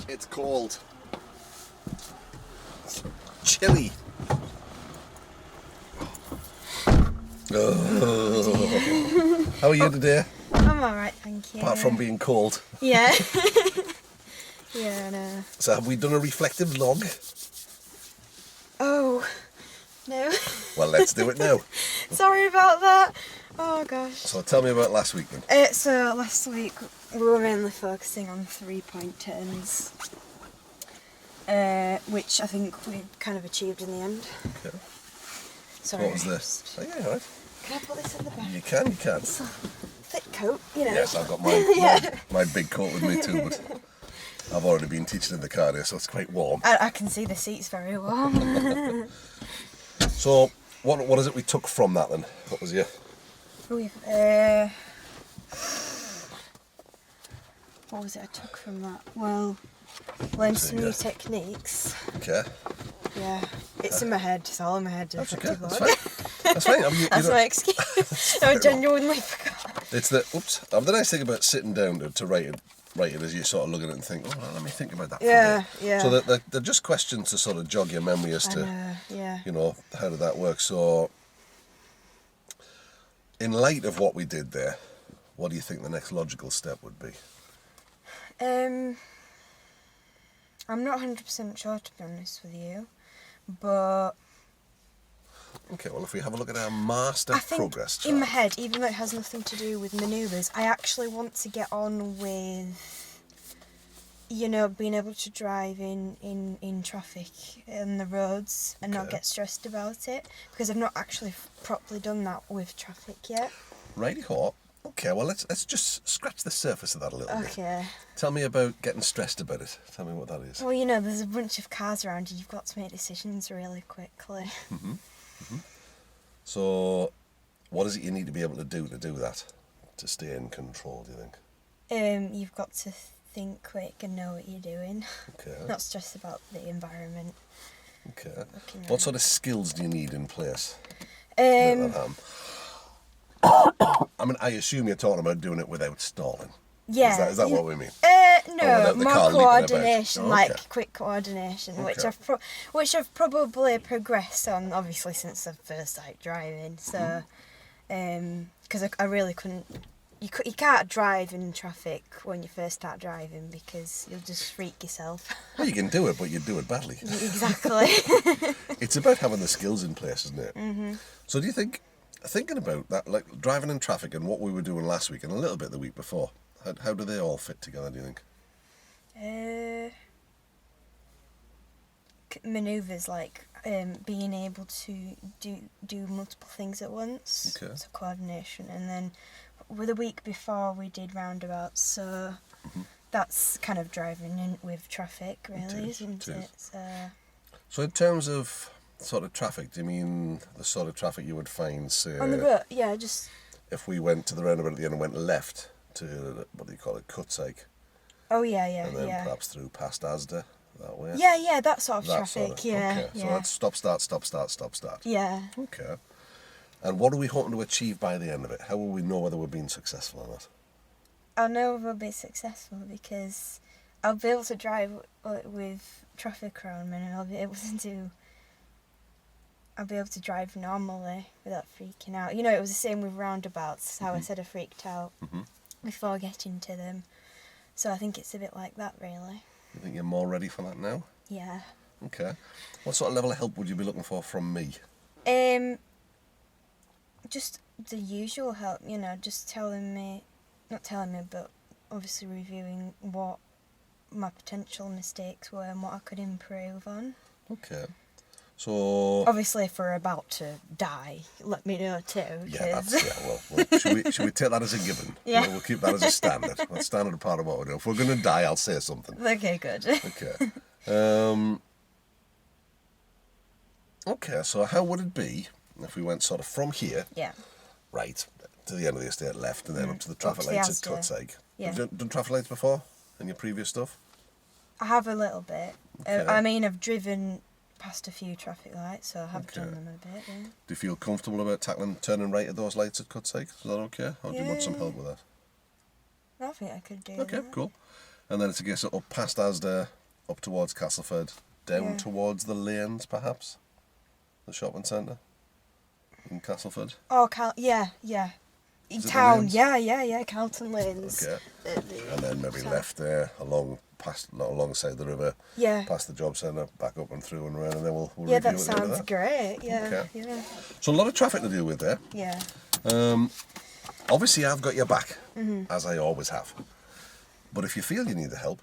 It's cold. It's chilly. Oh. How are you today? I'm alright, thank you. Apart from being cold. Yeah. Yeah, I know. So have we done a reflective vlog? Oh, no. Well, let's do it now. Sorry about that. Oh gosh. So tell me about last week then. So last week we were mainly focusing on 3-point turns, which I think we kind of achieved in the end. Okay. Sorry. What was this? Oh, yeah, all right. Can I put this in the bag? You can. It's a thick coat, you know. Yes, I've got my big coat with me too, but I've already been teaching in the car here, so it's quite warm. I can see the seats very warm. So, what is it we took from that then? What was your... What was it I took from that? Well, learned some new techniques. Okay. Yeah, it's in my head. It's all in my head. That's okay. That's fine. That's fine. I mean, That's my excuse. I genuinely forgot. It's the the nice thing about sitting down to write it is you sort of look at it and think, oh, well, let me think about that. Yeah, for a bit. yeah. So they're just questions to sort of jog your memory as to, you know, how did that work. So, in light of what we did there, what do you think the next logical step would be? I'm not 100% sure, to be honest with you, but... Okay, well, if we have a look at our master progress chart. In my head, even though it has nothing to do with manoeuvres, I actually want to get on with, you know, being able to drive in traffic on the roads and not get stressed about it, because I've not actually properly done that with traffic yet. Righty-ho. Okay, well, let's just scratch the surface of that a little bit. Okay. Tell me about getting stressed about it. Tell me what that is. Well, you know, there's a bunch of cars around you. You've got to make decisions really quickly. Mm-hmm. Mm-hmm. So, what is it you need to be able to do that? To stay in control, do you think? You've got to think quick and know what you're doing. Okay. Not stress about the environment. Okay. What sort of skills do you need in place? I mean, I assume you're talking about doing it without stalling. Yeah. Is that what we mean? No, more coordination, okay. Like quick coordination, which I've probably progressed on, obviously, since I first started driving. So, because I really couldn't. You can't drive in traffic when you first start driving because you'll just freak yourself. Well, you can do it, but you do it badly. Exactly. It's about having the skills in place, isn't it? Mm-hmm. So do you think, thinking about that, like driving in traffic and what we were doing last week and a little bit the week before, how do they all fit together, do you think? Manoeuvres, like being able to do multiple things at once. Okay. So coordination, and then with the week before we did roundabouts, so that's kind of driving in with traffic, really, isn't it? So in terms of sort of traffic, do you mean the sort of traffic you would find, say, on the road? Yeah, just if we went to the roundabout at the end and went left to, what do you call it, Cutsake? Oh yeah, and then perhaps through past Asda that way. Yeah, that sort of traffic. Sort of, yeah. So that's stop, start. Yeah. Okay. And what are we hoping to achieve by the end of it? How will we know whether we're being successful or not? I'll know if we'll be successful because I'll be able to drive with traffic around me, and I'll be able to drive normally without freaking out. You know, it was the same with roundabouts, how I said I freaked out before getting to them. So I think it's a bit like that, really. You think you're more ready for that now? Yeah. Okay. What sort of level of help would you be looking for from me? Just the usual help, you know, just not telling me, but obviously reviewing what my potential mistakes were and what I could improve on. Okay. So... Obviously, if we're about to die, let me know too. Should we take that as a given? Yeah. We'll keep that as a standard. That's a standard part of what we do. If we're going to die, I'll say something. Okay, good. Okay. Okay, so how would it be if we went sort of from here, right, to the end of the estate left, and then up to the traffic lights at Cutsake? Yeah. Have you done traffic lights before in your previous stuff? I have a little bit. Okay. I mean, I've driven past a few traffic lights, so I have done them a bit, yeah. Do you feel comfortable about turning right at those lights at Cutsake? Is that okay? Or do you want some help with that? I think I could do Okay, that. cool. And then it's a case of up past Asda, up towards Castleford, down Yeah. towards the lanes, perhaps? The shopping centre in Castleford? Oh, yeah. Is it the Town, lanes? yeah, Carlton Lanes. Okay. And then maybe left there, alongside the river, Yeah. past the job centre, back up and through and around, and then we'll Yeah, review that at the end of sounds that. great. Yeah, Okay. yeah, So a lot of traffic to deal with there. yeah. Obviously, I've got your back, Mm-hmm. as I always have. But if you feel you need the help,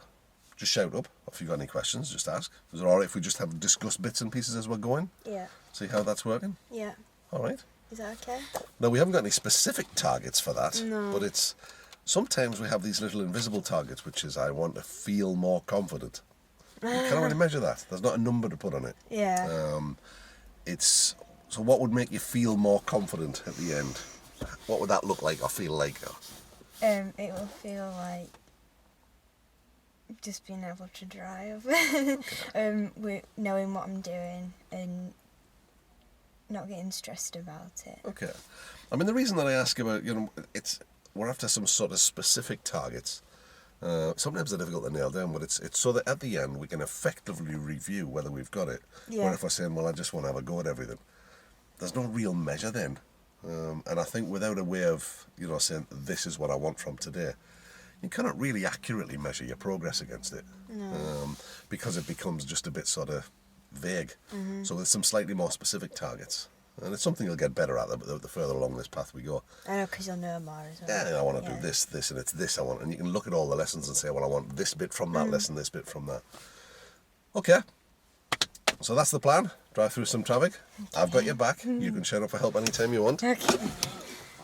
just shout up. If you've got any questions, just ask. Is it all right if we just have discuss bits and pieces as we're going? Yeah, See how that's working? yeah. All right. Is that okay? Now, we haven't got any specific targets for that, No. but it's sometimes we have these little invisible targets, which is I want to feel more confident. You can't really measure that. There's not a number to put on it. Yeah. So what would make you feel more confident at the end? What would that look like or feel like? It will feel like just being able to drive. With knowing what I'm doing and not getting stressed about it. Okay. I mean, the reason that I ask about, we're after some sort of specific targets. Sometimes they're difficult to nail down, but it's so that at the end we can effectively review whether we've got it. Yeah. Where if we're saying, well, I just want to have a go at everything, there's no real measure then. And I think without a way of, saying this is what I want from today, you cannot really accurately measure your progress against it. No. Because it becomes just a bit sort of vague. Mm-hmm. So there's some slightly more specific targets. And it's something you'll get better at the further along this path we go. I know, because you'll know more as well. Yeah, I want to do this, and it's this I want. And you can look at all the lessons and say, well, I want this bit from that lesson, this bit from that. Okay. So that's the plan. Drive through some traffic. I've got your back. You can shout up for help anytime you want. Okay.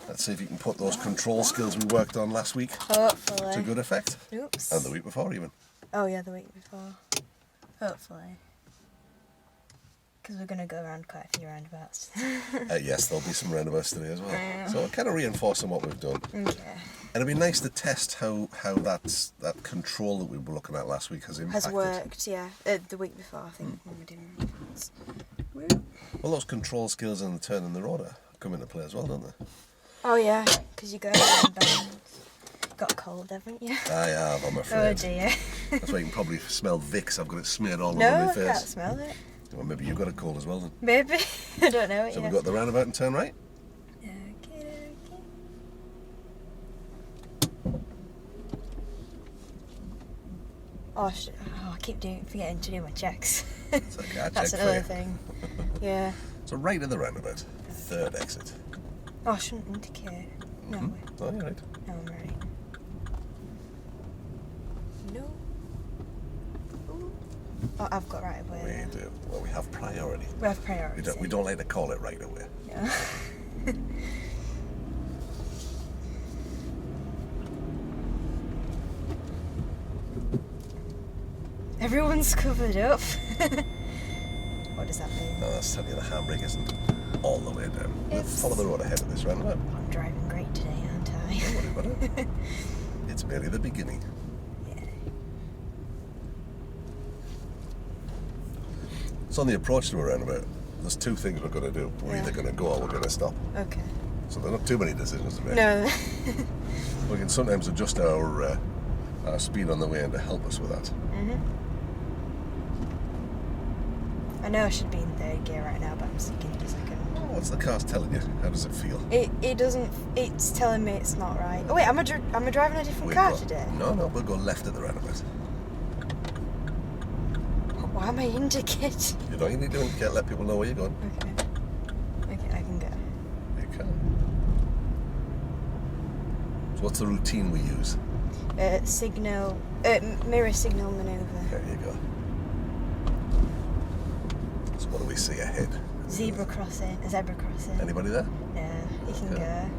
Let's see if you can put those control skills we worked on last week Hopefully. to good effect. Oops. And the week before even. Oh, yeah, the week before. Hopefully. Because we're going to go around quite a few roundabouts. Yes, there'll be some roundabouts today as well. So we're kind of reinforcing what we've done. Okay. And it'd be nice to test how that control that we were looking at last week has impacted. Has worked, yeah. The week before, I think, when we did roundabouts. Woo. Well, those control skills and the turning the rotor come into play as well, don't they? Oh, yeah, because you go around bounds. Got a cold, haven't you? I have, I'm Oh, afraid. dear. That's why you can probably smell Vicks. I've got it smeared all No, over my I can't face. smell it. Well, maybe you've got a cold as well then. Maybe. I don't know it So yet. we've got the roundabout and turn right. Okay. Oh, I keep forgetting to do my checks. It's okay, I That's checked another for you. thing. Yeah. So right at the roundabout, third exit. Oh, I shouldn't indicate. No, wait. Oh, you're right. No, I'm right. No. Ooh. Oh, I've got right away. We do. Well, we have priority. We have priority. We don't like to call it right away. Yeah. Everyone's covered up. What does that mean? No, that's telling you the handbrake isn't all the way down. We'll It's- follow the road ahead of this roundabout. I'm driving great today, aren't I? Don't worry about it. It's merely the beginning. Yeah. So on the approach to a roundabout, there's two things we're going to do. We're Yeah. either going to go or we're going to stop. Okay. So there's not too many decisions to make. No. We can sometimes adjust our speed on the way in to help us with that. I know I should be in third gear right now, but I'm sticking to second. What's the car's telling you? How does it feel? It doesn't. It's telling me it's not right. Oh wait, am I driving a different car today? No, we'll go left at the roundabout. Why am I indicating? You know, you need to indicate, let people know where you're going. Okay, I can go. You can. So what's the routine we use? Mirror signal maneuver. There you go. So what do we see ahead? Zebra crossing. Anybody there? Yeah, you can Okay. go.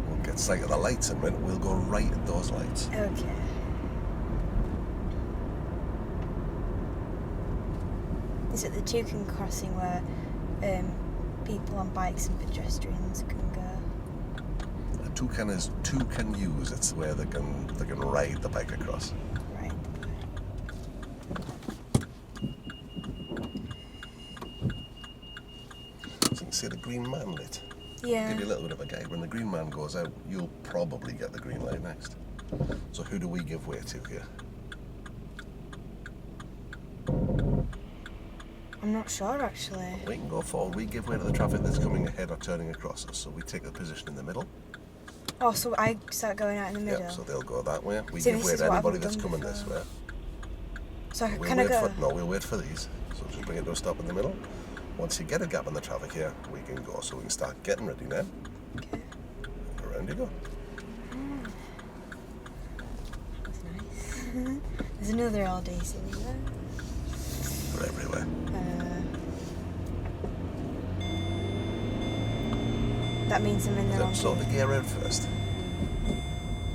We'll get sight of the lights in a minute. We'll go right at those lights. Okay. Is it the toucan crossing where people on bikes and pedestrians can go? A toucan is two can use. It's where they can ride the bike across. Right. So you can see the green man lit. Yeah. Give you a little bit of a guide. When the green man goes out, you'll probably get the green light next. So who do we give way to here? I'm not sure actually. We can go forward. We give way to the traffic that's coming ahead or turning across us. So we take the position in the middle. Oh, so I start going out in the middle. Yep, so they'll go that way. We See, give this way is to what I anybody haven't that's done coming this before. way. So We'll can I wait go? we'll wait for these. So just bring it to a stop in the middle. Once you get a gap in the traffic here, we can go. So we can start getting ready now. Okay. Around you go. That's nice. There's another LDC there. We're everywhere. That means I'm in the wrong So the gear. gear out first.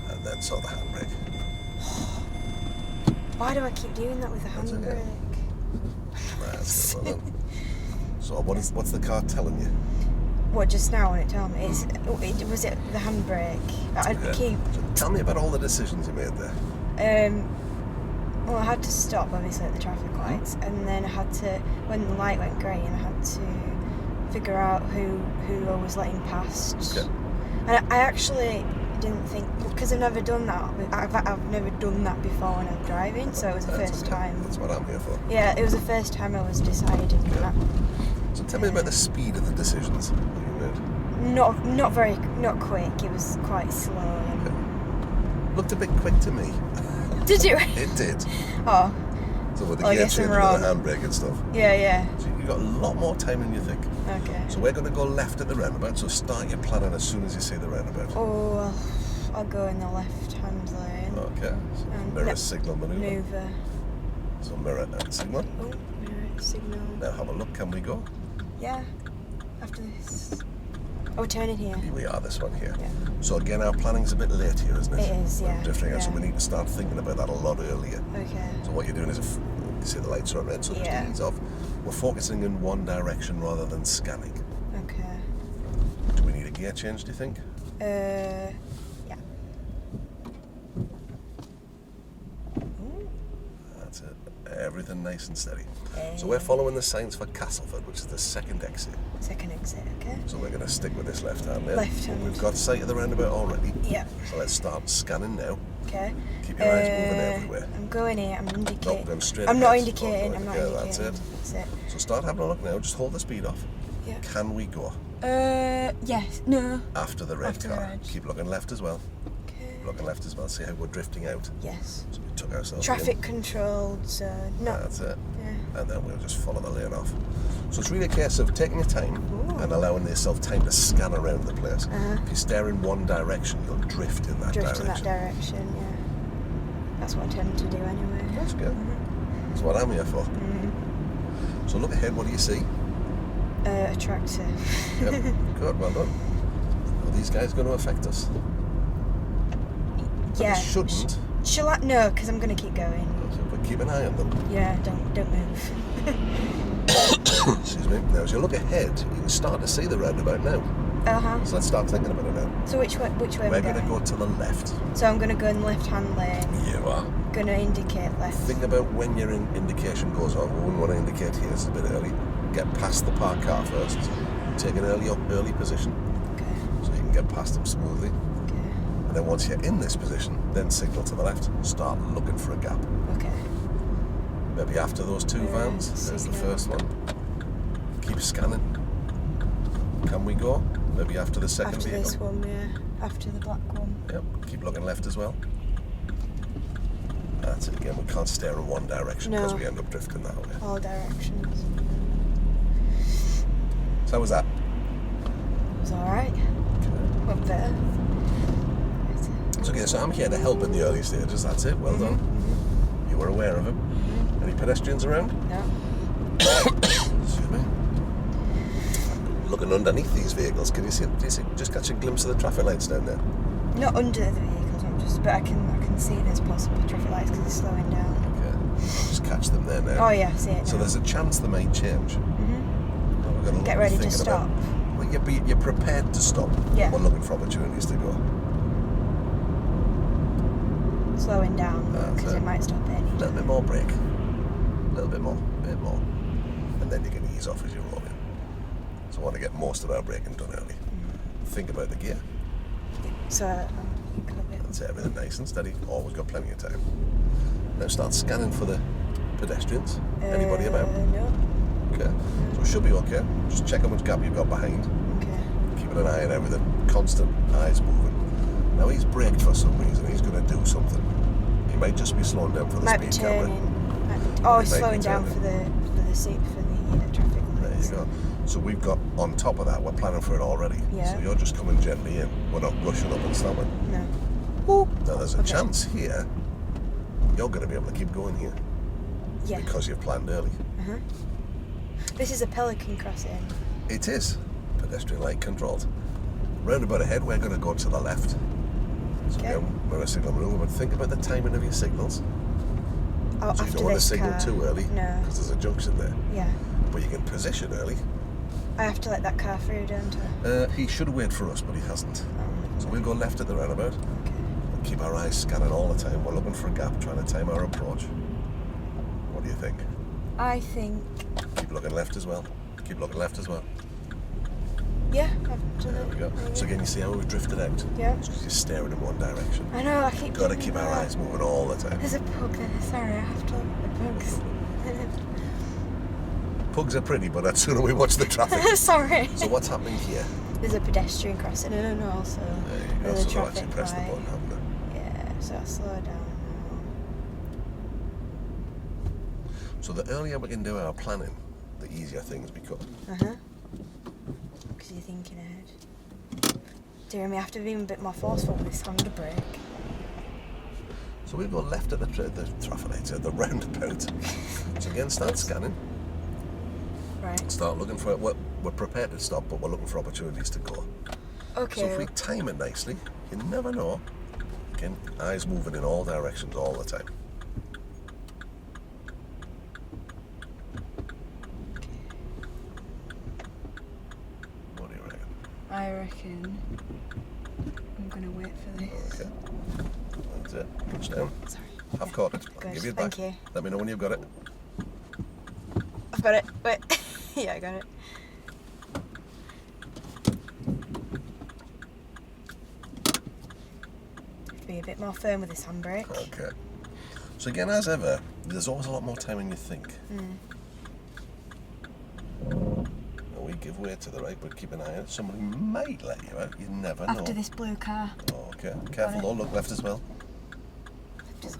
And then so the handbrake. Why do I keep doing that with the That's okay. handbrake? That's good. Well done. So what's the car telling you? What, just now when it told me? Was it the handbrake? I Yeah. keep... So tell me about all the decisions you made there. Well, I had to stop, obviously, at the traffic lights, and then I had to, when the light went grey, and I had to figure out who I was letting past. Okay. And I actually didn't think, because I've never done that. I've never done that before when I'm driving, so it was the That's first okay. time. That's what I'm here for. Yeah, it was the first time I was deciding that. So tell me about the speed of the decisions that you made. Not quick. It was quite slow. And... Okay. Looked a bit quick to me. Did you? It did. Oh, So with the Well, I gear guess change I'm and the wrong. handbrake and stuff. yeah. So you've got a lot more time than you think. Okay. So we're going to go left at the roundabout, so start your planning as soon as you see the roundabout. Oh, I'll go in the left-hand lane. Okay. So And mirror no- signal manoeuvre. Maneuver. So mirror and signal. Oh, mirror signal. Now have a look, can we go? Yeah. After this. Oh, turn in here. Here we are, this one here. Yeah. So again, our planning's a bit late here, isn't it? It is, We're yeah, drifting out, so yeah. we need to start thinking about that a lot earlier. Okay. So what you're doing is, you see the lights are on red, so just Yeah. ease off. We're focusing in one direction rather than scanning. Okay. Do we need a gear change, do you think? Yeah. Ooh. That's it. Everything nice and steady. Hey. So we're following the signs for Castleford, which is the second exit. Second exit, okay. So we're going to stick with this left hand there. Left hand. We've got sight of the roundabout already. Yeah. So let's start scanning now. Okay. Keep your eyes moving everywhere. I'm going here, I'm indicating. Nope, going straight I'm not ahead. indicating, Oh, I'm not yeah, indicating. that's it. That's it. So start having a look now. Just hold the speed off. Yeah. Can we go Yes. No. after the red After the car? red. Keep looking left as well. Okay. Looking left as well. See how we're drifting out. Yes. So we took ourselves Traffic controlled zone. in. No. That's it. Yeah. And then we'll just follow the lane off. So it's really a case of taking your time Ooh. and allowing yourself time to scan around the place. Uh-huh. If you stare in one direction, you'll drift in that Drift in direction. that direction, yeah. That's what I tend to do anyway. That's good. Mhm. That's what I'm here for. Mhm. So look ahead, what do you see? A tractor. Yep. Good, well done. Are these guys going to affect us? Yeah. They shouldn't. Shall I? No, because I'm going to keep going. But keep an eye on them. Yeah, don't move. Excuse me. Now, as you look ahead, you can start to see the roundabout now. Uh-huh. So let's start thinking about it now. So which way We're am I going to go to the left. So I'm going to go in the left-hand lane. You are. Going to indicate left. Think about when your indication goes on. We wouldn't want to indicate here, it's a bit early. Get past the parked car first. Take an early position Okay. so you can get past them smoothly. Okay. And then once you're in this position, then signal to the left. Start looking for a gap. Okay. Maybe after those two vans. There's the signal. first one. Keep scanning. Can we go? Maybe after the second After vehicle. this one, yeah. After the black one. Yep. Keep looking left as well. That's it again. We can't stare in one direction No. because we end up drifting that way. All directions. So how was that? It was alright. Went better. So okay, so I'm here to help in the early stages. That's it. Well done. You were aware of him. Any pedestrians around? No. Excuse me. Looking underneath these vehicles, can you see? Do you see? Just catch a glimpse of the traffic lights down there. Not under the vehicles, but I can see there's possible traffic lights because it's slowing down. Okay. I'll just catch them there now. Oh yeah, I see it now. So there's a chance they might change. Mhm. We're gonna Get be ready to thinking stop. About, well, you're prepared to stop. Yeah. We're looking for opportunities to go. Slowing down That's because it. it might stop at any A little time. bit more brake. A little bit more. A bit more. And then you can ease off as you roll in. So I want to get most of our braking done early. Think about the gear. So That's it, everything nice and steady. Always got plenty of time. Now start scanning for the pedestrians. Anybody about? No. Okay. So it should be okay. Just check how much gap you've got behind. Okay. Keeping an eye on everything. Constant eyes moving. Now he's braked for some reason. He's going to do something. He might just be slowing down for the Might be speed camera. turning. He He's might slowing be down turning. for the traffic There lights. you go. So we've got, on top of that, we're planning for it already. Yeah. So you're just coming gently in. We're not rushing up and stopping. No. Now there's a Okay. chance here you're going to be able to keep going here Yeah. because you've planned early. This is a pelican crossing. It is pedestrian light controlled. Roundabout ahead, we're going to go to the left. So Okay. again, we're a signal maneuver, but think about the timing of your signals. Oh, So you after don't want to this signal car. too early No. because there's a junction there. Yeah. But you can position early. I have to let that car through, don't I? He should have waited for us, but he hasn't. Oh, So we'll go left at the roundabout. okay. Keep our eyes scanning all the time. We're looking for a gap, trying to time our approach. What do you think? I think. Keep looking left as well. Keep looking left as well. Yeah, I've done There it. we go. Yeah. So again, you see how we've drifted out? Yeah. It's because you're staring in one direction. I know, I keep Got to doing keep our that. eyes moving all the time. There's a pug there. Sorry, I have to look at the pugs. Pugs are pretty, but that's sooner we watch the traffic. Sorry. So what's happening here? There's a pedestrian crossing and also There you go. there's a So they'll actually traffic press the light. button, haven't they? Yeah, so I'll slow down now. So the earlier we can do our planning, the easier things become. Because you're thinking ahead. Dear me, I have to be a bit more forceful with this handbrake. So we'll go left at the traffic lights, at the roundabout. So again, start scanning. Right. Start looking for it. We're prepared to stop, but we're looking for opportunities to go. Okay. So if we time it nicely, you never know. Again, eyes moving in all directions all the time. What do you reckon? I reckon I'm going to wait for this. Okay. That's it. Push down. Sorry. I've caught it. I'll Good. give you it Thank back. you. Let me know when you've got it. I've got it. Wait. Yeah, I got it. Be a bit more firm with this handbrake. Okay. So again, as ever, there's always a lot more time than you think. And we give way to the right, but keep an eye on it. Somebody might let you out. You never know. After this blue car. Okay. Careful though. Look left as well. Just...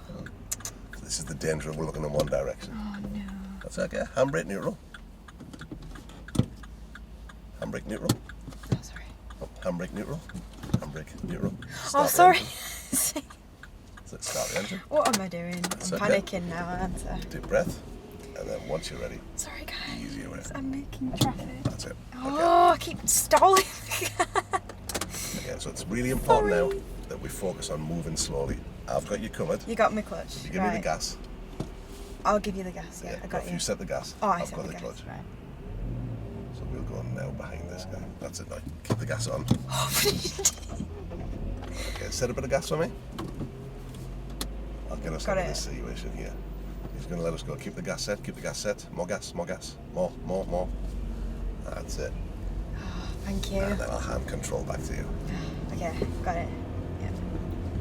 This is the danger of we're looking in one direction. Oh no. That's okay. Handbrake neutral. Handbrake neutral. Oh, sorry. Oh, handbrake neutral. Handbrake neutral. Oh, Start the sorry. engine. Start the engine. What am I doing? That's I'm okay. panicking now, aren't I? Deep breath. And then once you're ready, Sorry, guys. easy away. I'm making traffic. That's it. Okay. Oh, I keep stalling. Okay, so it's really important Sorry. now that we focus on moving slowly. I've got you covered. You got my clutch. You give me the gas. I'll give you the gas. Yeah, I got if you. you set the gas, Oh, I I've set got the the gas. clutch. Right. So we'll go now behind this guy. That's it now. Keep the gas on. Okay, set a bit of gas for me. I'll get us Got out of it. this situation here. He's going to let us go. Keep the gas set. Keep the gas set. More gas. More gas. More. That's it. Thank you. And then I'll hand control back to you. Okay, got it. Yep.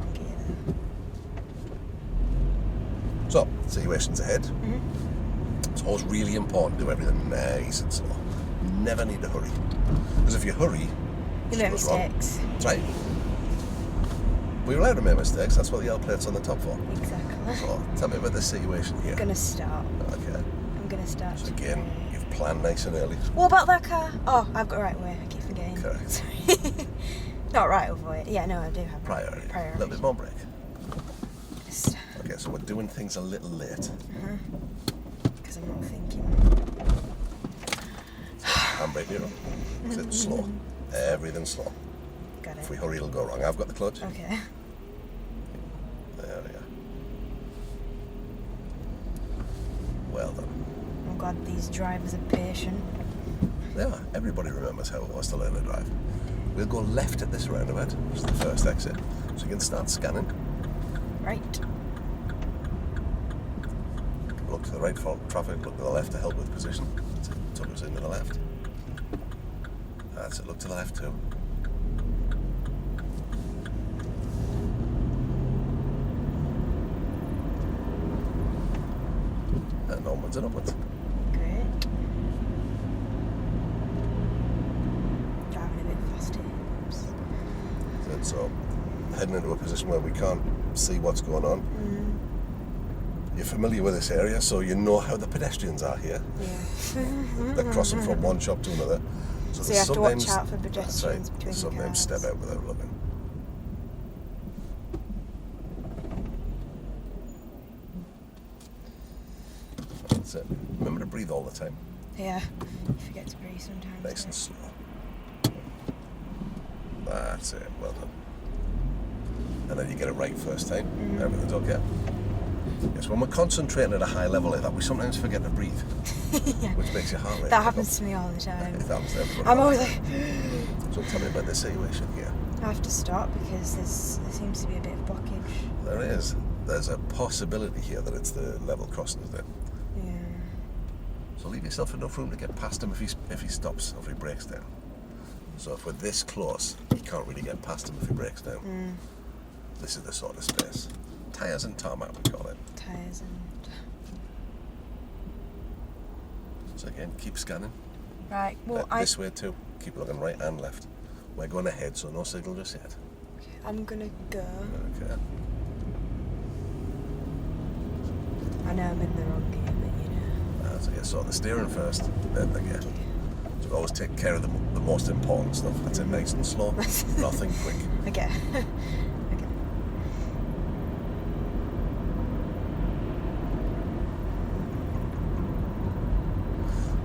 Thank you. So, situations ahead. It's always really important to do everything nice and slow. You never need to hurry. Because if you hurry, You shit make goes wrong. mistakes. That's right. We're allowed to make mistakes. That's what the L plate's on the top for. Exactly. So, tell me about this situation here. I'm gonna stop. Okay. I'm gonna start. So again, you've planned nice and early. What about that car? Oh, I've got right way. I keep forgetting. Correct. Sorry. Not right over it. Yeah, no, I do have Priority. A priority. little bit more break. Just Okay, so we're doing things a little late. because I'm not thinking. Handbrake neutral. That's it. Slow. Everything slow. Got If we it. hurry, it'll go wrong. I've got the clutch. Okay. There we go. Well done. Oh God, these drivers are patient. They are. Everybody remembers how it was to learn to drive. We'll go left at this roundabout, which is the first exit. So you can start scanning. Right. Look to the right for traffic, look to the left to help with position. That's it. Took us into the left. That's it. Look to the left too. And onwards and upwards. Great. So heading into a position where we can't see what's going on. You're familiar with this area, so you know how the pedestrians are here. Yeah. They're crossing from one shop to another. So you have to watch out for pedestrians that's right, between the sometimes cars. step out without looking. That's it. Remember to breathe all the time. Yeah, you forget to breathe sometimes. Nice and slow. That's it. Well done. And then you get it right first time. Everything's okay. Yes, when we're concentrating at a high level like that, we sometimes forget to breathe, Yeah. which makes your heart rate That pick happens up. to me all the time. It happens to everyone. I'm always like, So tell me about the situation here. I have to stop because there seems to be a bit of blockage. There is. There's a possibility here that it's the level crossing, isn't it? Yeah. So leave yourself enough room to get past him if he stops or if he breaks down. So if we're this close, you can't really get past him if he breaks down. This is the sort of space. Tyres and tarmac, we call it. Tyres and... So again, keep scanning. Right, well, This way too. Keep looking right and left. We're going ahead, so no signal just yet. I'm gonna go. Okay. I know I'm in the wrong gear, but you know. So you sort the steering first, then the gear. So always take care of the most important stuff. That's it, nice and slow. Nothing quick. Okay. Okay.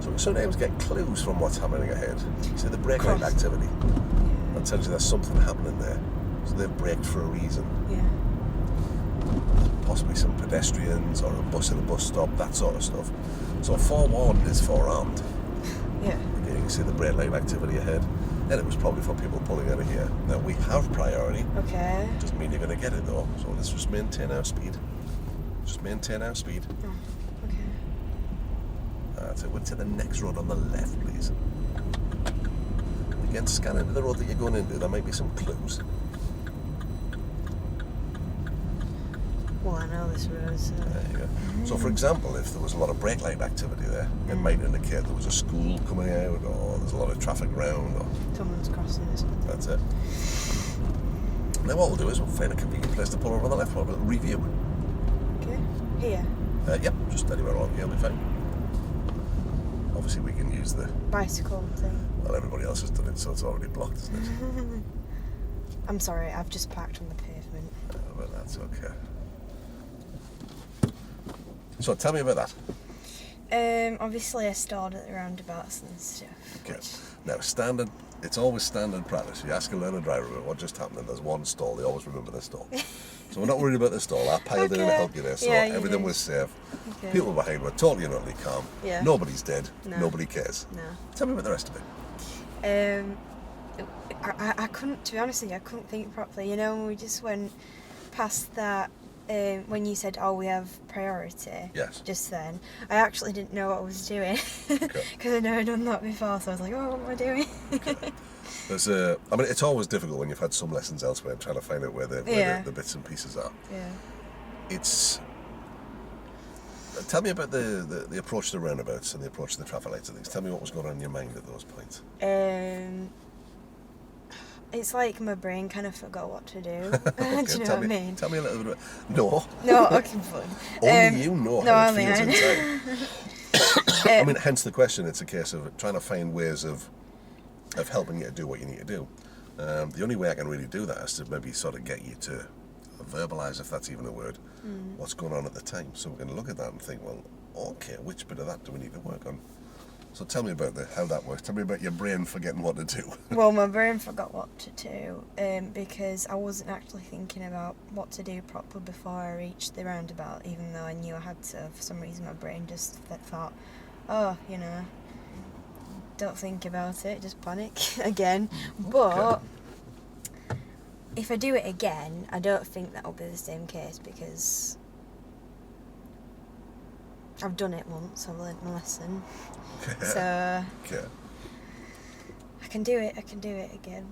So we sometimes get clues from what's happening ahead. See the brake light activity. That tells you there's something happening there. So they've braked for a reason. Yeah. Possibly some pedestrians or a bus at a bus stop, that sort of stuff. So forewarned is forearmed. Yeah. Again, you can see the brake light activity ahead. And it was probably for people pulling out of here. Now we have priority. Okay. Doesn't mean you're going to get it though. So let's just maintain our speed. Just maintain our speed. Oh, okay. That's it. We'll take the next road on the left, please. Again, scan into the road that you're going into. There might be some clues. Well, I know this road, so... There you go. So, for example, if there was a lot of brake light activity there, it might indicate there was a school coming out, or there's a lot of traffic around, or Someone's crossing or something. that's it. Now, what we'll do is we'll find a convenient place to pull over on the left. We'll review. Okay. Here. Yep, just anywhere along here will be fine. Obviously, we can use the. Bicycle thing. Well, everybody else has done it, so it's already blocked, isn't it? I'm sorry, I've just parked on the pavement. But that's okay. So tell me about that. Obviously I stalled at the roundabouts and stuff. Okay. Now, standard. It's always standard practice. You ask a learner driver about what just happened, and there's one stall. They always remember the stall. So we're not worried about the stall. I piled in to help you there, so Yeah, you everything did. was safe. Okay. People behind were totally and utterly calm. Yeah. Nobody's dead. No. Nobody cares. No. Tell me about the rest of it. I couldn't, to be honest with you, I couldn't think properly. You know, when we just went past that, when you said, oh, we have priority, Yes. just then, I actually didn't know what I was doing. Because I never done that before, so I was like, oh, what am I doing? There's I mean, it's always difficult when you've had some lessons elsewhere and trying to find out where the bits and pieces are. Yeah. It's. Tell me about the approach to the roundabouts and the approach to the traffic lights and things. Tell me what was going on in your mind at those points. It's like my brain kind of forgot what to do. Okay, Do you know what I mean? Tell me a little bit about. No. No, okay, fine. Only you know no, how it only feels I know. inside. I mean, hence the question. It's a case of trying to find ways of helping you to do what you need to do. The only way I can really do that is to maybe sort of get you to verbalise, if that's even a word, what's going on at the time. So we can look at that and think, well, okay, which bit of that do we need to work on? So tell me about how that works. Tell me about your brain forgetting what to do. Well, my brain forgot what to do because I wasn't actually thinking about what to do properly before I reached the roundabout, even though I knew I had to. For some reason, my brain just thought, oh, you know, don't think about it, just panic again. But if I do it again, I don't think that'll be the same case because I've done it once, I've learnt my lesson. So I can do it again.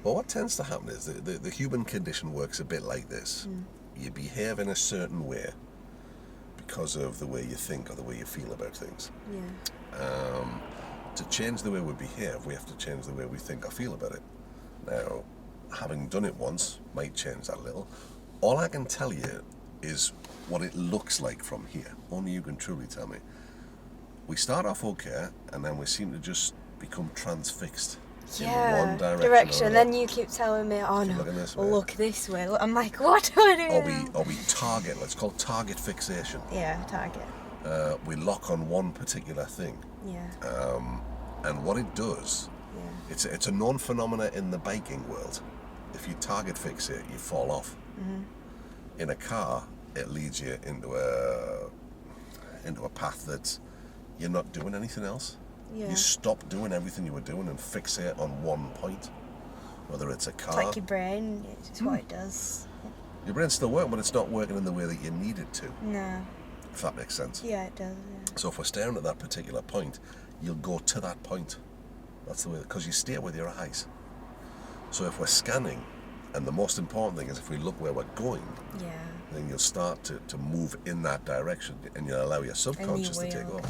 Well, what tends to happen is the human condition works a bit like this. You behave in a certain way because of the way you think or the way you feel about things. Yeah. To change the way we behave, we have to change the way we think or feel about it. Now, having done it once, might change that a little. All I can tell you is what it looks like from here. Only you can truly tell me. We start off okay, and then we seem to just become transfixed in one direction. And then you keep telling me, oh no, look this way. I'm like, what do I do? Or we target, let's call it target fixation. Yeah, target. We lock on one particular thing. Yeah. And what it does, it's a known phenomena in the biking world. If you target fixate, you fall off. Mm-hmm. In a car, it leads you into a path that you're not doing anything else. Yeah. You stop doing everything you were doing and fixate on one point, whether it's a car. It's like your brain, it's what it does. Your brain's still working, but it's not working in the way that you need it to. No. If that makes sense. Yeah, it does. Yeah. So if we're staring at that particular point, you'll go to that point. That's the way, because you stay with your eyes. So if we're scanning, and the most important thing is if we look where we're going, then you'll start to move in that direction, and you'll allow your subconscious to take over.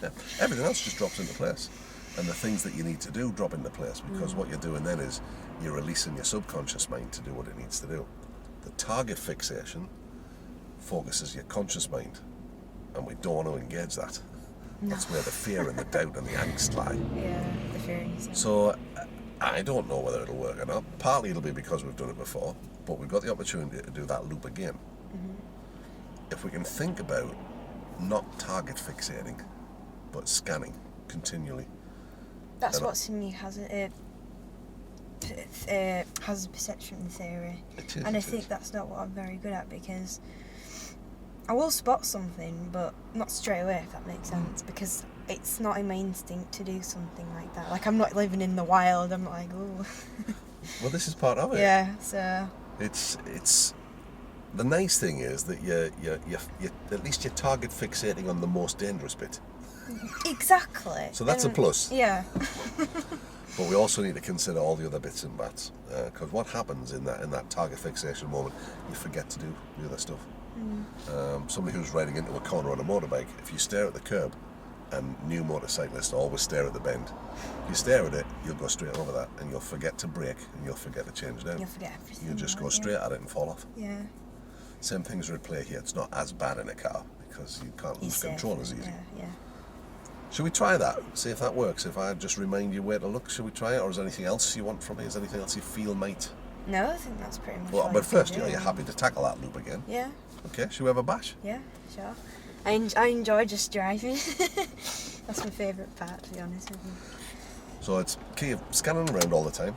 Yeah. Everything else just drops into place, and the things that you need to do drop into place, because what you're doing then is you're releasing your subconscious mind to do what it needs to do. The target fixation focuses your conscious mind, and we don't want to engage that. No. That's where the fear and the doubt and the angst lie. Yeah, the fear and the So I don't know whether it'll work or not. Partly it'll be because we've done it before, but we've got the opportunity to do that loop again. Mm-hmm. If we can think about not target fixating, but scanning continually. That's what's in the hazard perception theory. And I think that's not what I'm very good at, because I will spot something, but not straight away, if that makes sense, because it's not in my instinct to do something like that. Like, I'm not living in the wild, I'm not like, ooh. Well, this is part of it. Yeah, so... It's the nice thing is that you at least you're target fixating on the most dangerous bit. Exactly. So that's a plus. Yeah. But we also need to consider all the other bits and bats, because what happens in that target fixation moment, you forget to do the other stuff. Somebody who's riding into a corner on a motorbike, if you stare at the curb, and new motorcyclists always stare at the bend, if you stare at it, you'll go straight over that, and you'll forget to brake, and you'll forget to change down. You'll forget everything. You'll just go straight at it and fall off. Yeah. Same things are at play here. It's not as bad in a car, because you can't lose control as easy. Yeah. Should we try that? See if that works. If I just remind you where to look, should we try it? Or is there anything else you want from me? Is there anything else you feel might? No, I think that's pretty much Well, but first, are you happy to tackle that loop again? Yeah. Okay, should we have a bash? Yeah, sure. I enjoy just driving. That's my favourite part, to be honest with you. So it's key of scanning around all the time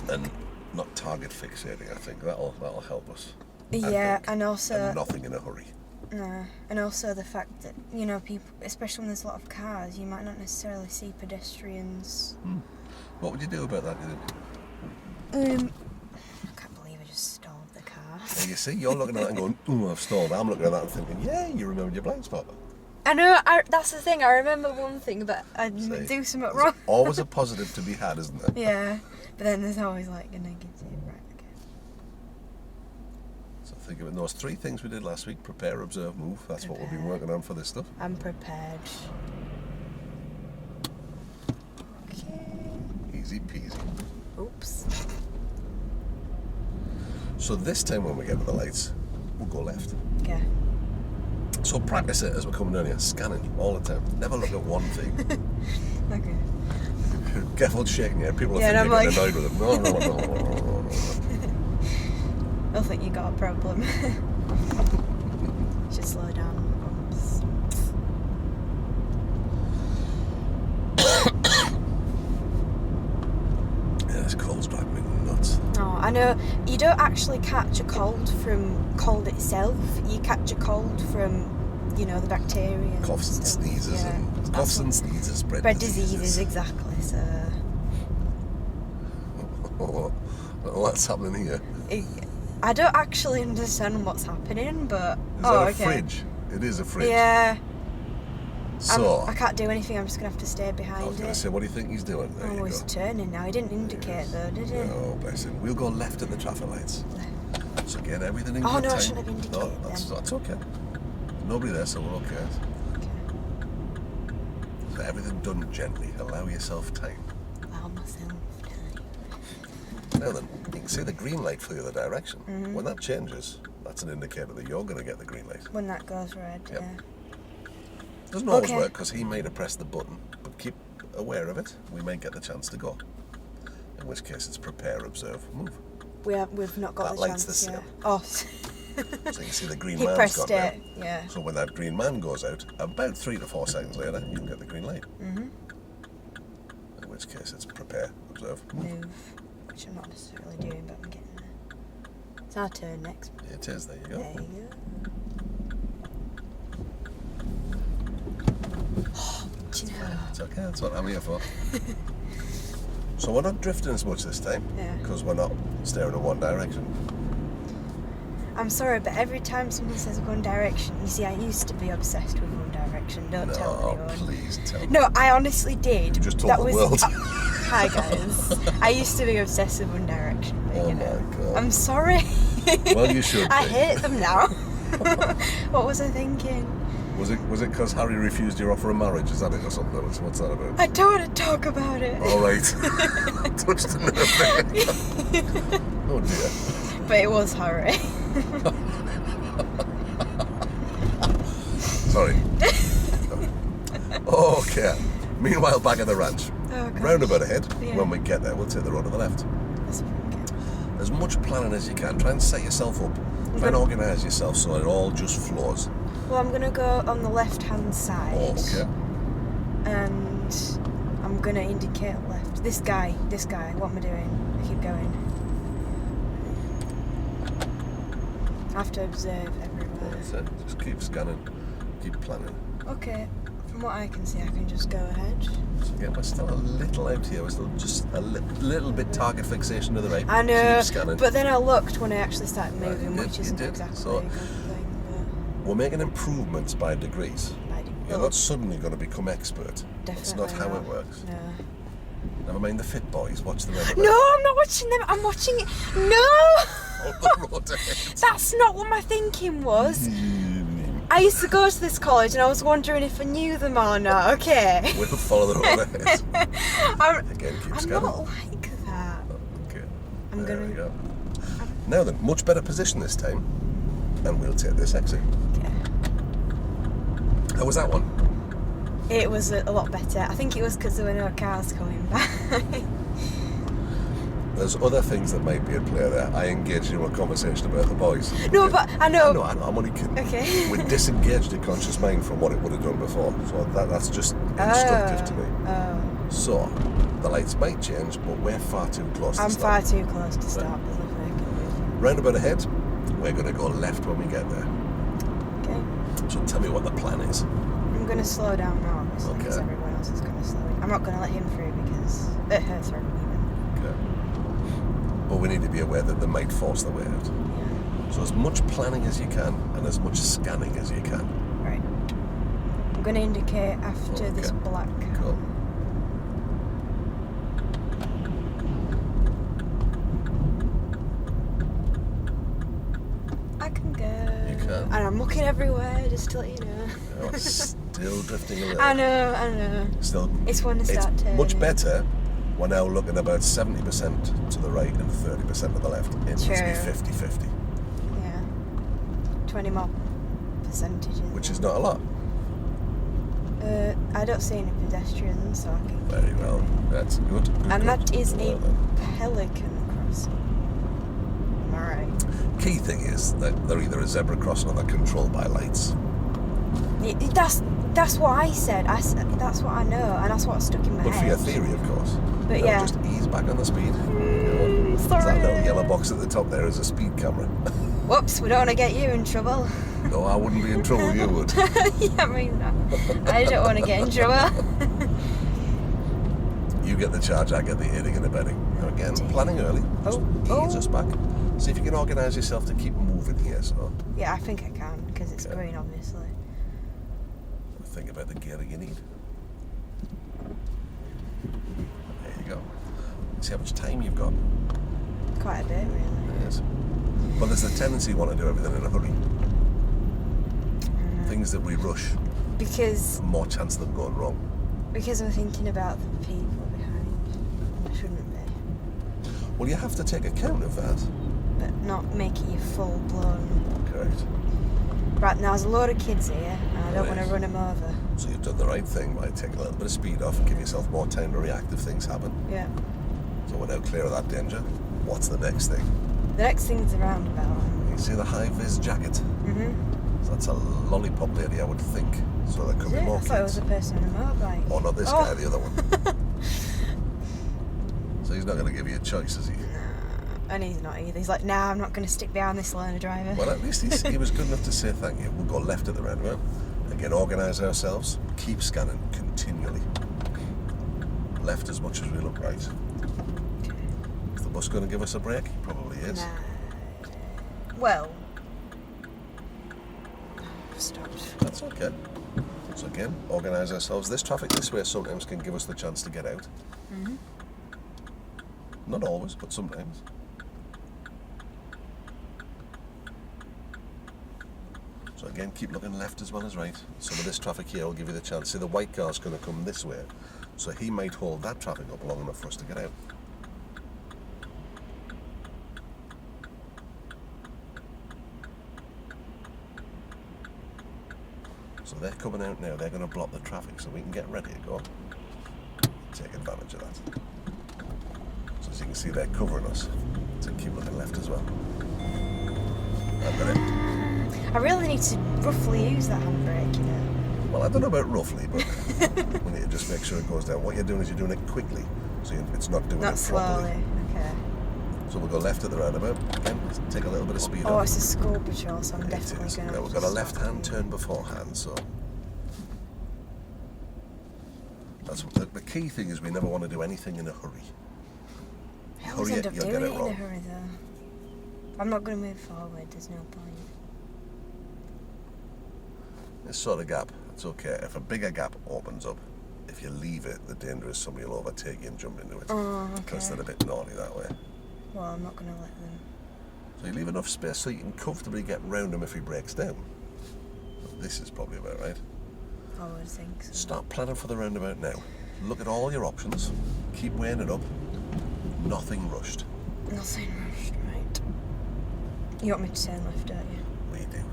and not target fixating. I think that'll help us. Yeah, and also... And nothing in a hurry. No, and also the fact that, people, especially when there's a lot of cars, you might not necessarily see pedestrians. What would you do about that, do you think? I can't believe I just stalled the car. Yeah, you see, you're looking at that and going, ooh, I've stalled. I'm looking at that and thinking, yeah, you remembered your blind spot. I know, that's the thing, I remember one thing, but I didn't do something wrong. Always a positive to be had, isn't there? Yeah, but then there's always like a negative, right, okay. So think of it, those 3 things we did last week: prepare, observe, move. That's what we've been working on for this stuff. I'm prepared. Okay. Easy peasy. Oops. So this time when we get to the lights, we'll go left. Okay. So practice it as we're coming down here, scanning all the time. Never look at one thing. Okay. Careful shaking your head. People will think you're getting annoyed with them. No. They'll think you got a problem. Just slow down on the bumps. Yeah, this cold's driving me nuts. Oh, I know. You don't actually catch a cold from cold itself. You catch a cold from, the bacteria. Coughs and sneezes. Yeah, and coughs and sneezes spread diseases, exactly. So. What's happening here? I don't actually understand what's happening, but... Is that a fridge? It is a fridge. Yeah. So... I can't do anything, I'm just going to have to stay behind it. I was going to say, what do you think he's doing? There you he's go. Turning now. He didn't indicate though, did he? Oh, bless him. We'll go left at the traffic lights. Left. So get everything in good time. No, I shouldn't have indicated No, that's okay. Nobody there, so we're okay. Okay. So everything done gently. Allow yourself time. Allow myself time. Now then, you can see the green light for the other direction. When that changes, that's an indicator that you're going to get the green light. When that goes red, Yep. yeah. Doesn't always Okay. work because he may have pressed the button, but keep aware of it. We may get the chance to go. In which case, it's prepare, observe, move. We've not got That the light's chance the yet. same. Oh, So you can see the green he man's pressed gone it. now. Yeah. So when that green man goes out, about 3 to 4 seconds later, you can get the green light. Mhm. In which case, it's prepare, observe, move. Move, which I'm not necessarily doing, but I'm getting there. It's our turn next. It is, there you go. There you go. Do you know? It's okay, that's what I'm here for. So we're not drifting as much this time, Yeah. because we're not staring in one direction. I'm sorry, but every time someone says One Direction, you see, I used to be obsessed with One Direction. Don't tell No, anyone. please tell me. No, I honestly did. You just told that the was, world. Hi guys. I used to be obsessed with One Direction. But, Oh you know, my God. I'm sorry. Well, you should I be. hate them now. What was I thinking? Was it because Harry refused your offer of marriage? Is that it or something? What's that about? I don't want to talk about it. All right. Touched the nerve there. Oh dear. But it was Harry. Sorry. Okay. Meanwhile, back at the ranch. Oh, gosh. Roundabout ahead. Yeah. When we get there, we'll take the road to the left. That's okay. As much planning as you can. Try and set yourself up. Try and organise yourself so it all just flows. Well, I'm going to go on the left-hand side. Oh, okay. And I'm going to indicate left. This guy, what am I doing? I keep going. I have to observe everywhere. That's it. Just keep scanning. Keep planning. Okay, from what I can see, I can just go ahead. So again, we're still a little out here. We're still just a little bit target fixation to the right. I know, Keep scanning. but then I looked when I actually started Right, moving, you which did, isn't you did. exactly So- a good thing, We're making improvements by degrees. but I did. You're not suddenly going to become expert. It's not Definitely how it works. No. Never mind the fit boys. Watch the road. No, I'm not watching them. I'm watching it. No! On the road ahead. That's not what my thinking was. I used to go to this college and I was wondering if I knew them or not, okay? We'll follow the road ahead. I'm Again, keep not scanning. like that. Okay. I'm There gonna- we go. Now then, much better position this time. And we'll take this exit. Okay. How was that one? It was a lot better. I think it was because there were no cars coming by. There's other things that might be at play there. I engaged in a conversation about the boys. No, but I know. I know, I'm only kidding. Okay. We disengaged your conscious mind from what it would have done before. So that's just instructive to me. Oh. So, the lights might change, but we're far too close to I'm stop. far too close to stop. Lovely. Roundabout ahead, we're going to go left when we get there. Okay. So tell me what the plan is. I'm going to slow down now, obviously, because Okay. everyone else is going to slow down. I'm not going to let him through because it hurts her even. Okay. But we need to be aware that they might force their way out. Yeah. So as much planning as you can and as much scanning as you can. Right. I'm going to indicate after this Okay. black car. Cool. I can go. You can. And I'm looking everywhere, just to let you know. You're still drifting a little. I know. Still, It's when I start it's turning. much better. We're now looking about 70% to the right and 30% to the left. It needs to be True. 50-50, Yeah. 20 more percentages. which is not a lot. I don't see any pedestrians, so I can. Very well. That's good. Good, And good. that is Well a done. pelican crossing. Am I right? Key thing is that they're either a zebra crossing or they're controlled by lights. That's what I said. That's what I know, and that's what stuck in my But for head. your theory, of course. But Now yeah. Just ease back on the speed. Sorry. That little yellow box at the top there is a speed camera. Whoops, we don't want to get you in trouble. No, I wouldn't be in trouble, you would. Yeah, I mean, I don't want to get in trouble. You get the charge, I get the aiding and abetting. Now again, planning early. Just ease us back. See if you can organise yourself to keep moving here. So Yeah, I think I can, because it's Okay. green, obviously. think about the gearing you need. There you go. See how much time you've got. Quite a bit, really. Yes. But there's the tendency you want to do everything in a hurry. Things that we rush, Because more chance of them going wrong. I'm thinking about the people behind. I shouldn't be. Well, you have to take account of that. but not make it your full blown. Correct. Right, now there's a load of kids here, and I don't want to Right. run them over. So you've done the right thing by taking a little bit of speed off and give yourself more time to react if things happen. Yeah. So we're now clear of that danger. What's the next thing? The next thing's a roundabout. You see the high-vis jacket? Mhm. So that's a lollipop lady, I would think. So there could be Is it? more I thought it was kids. a person on a motorbike. Oh, not this Oh. guy, the other one. So he's not going to give you a choice, is he? And he's not either. He's like, nah, I'm not going to stick behind this learner driver. Well, at least he was good enough to say thank you. We'll go left at the roundabout. Again, organise ourselves. Keep scanning continually. Left as much as we look right. Is the bus going to give us a break? Probably is. Nah. Well. I've stopped. That's okay. So again, organise ourselves. This traffic this way sometimes can give us the chance to get out. Mm-hmm. Not always, but sometimes. So again, keep looking left as well as right. Some of this traffic here will give you the chance. See, the white car's going to come this way, so he might hold that traffic up long enough for us to get out. So they're coming out now. They're going to block the traffic, so we can get ready to go. Take advantage of that. So as you can see, they're covering us. So keep looking left as well. I've got it. I really need to roughly use that handbrake, you know. Well, I don't know about roughly, but we need to just make sure it goes down. What you're doing is you're doing it quickly, so it's not doing Not it properly. slowly. Okay. So we'll go left at the roundabout. Again, let's take a little bit of speed Oh, off. it's a school patrol, so I'm It definitely is. going to. Now we've got a left-hand turn beforehand, so that's the key thing is we never want to do anything in a hurry. I always Hurry end it, up you'll doing get it it in wrong. a hurry, though. I'm not going to move forward. There's no point. This sort of gap, it's okay. If a bigger gap opens up, if you leave it, the danger is somebody will overtake you and jump into it. Oh, okay. Because they're a bit naughty that way. Well, I'm not going to let them. So you leave enough space so you can comfortably get round him if he breaks down. This is probably about right. I would think so. Start planning for the roundabout now. Look at all your options. Keep weighing it up. Nothing rushed. Nothing rushed, right? You want me to turn left, don't you? We do.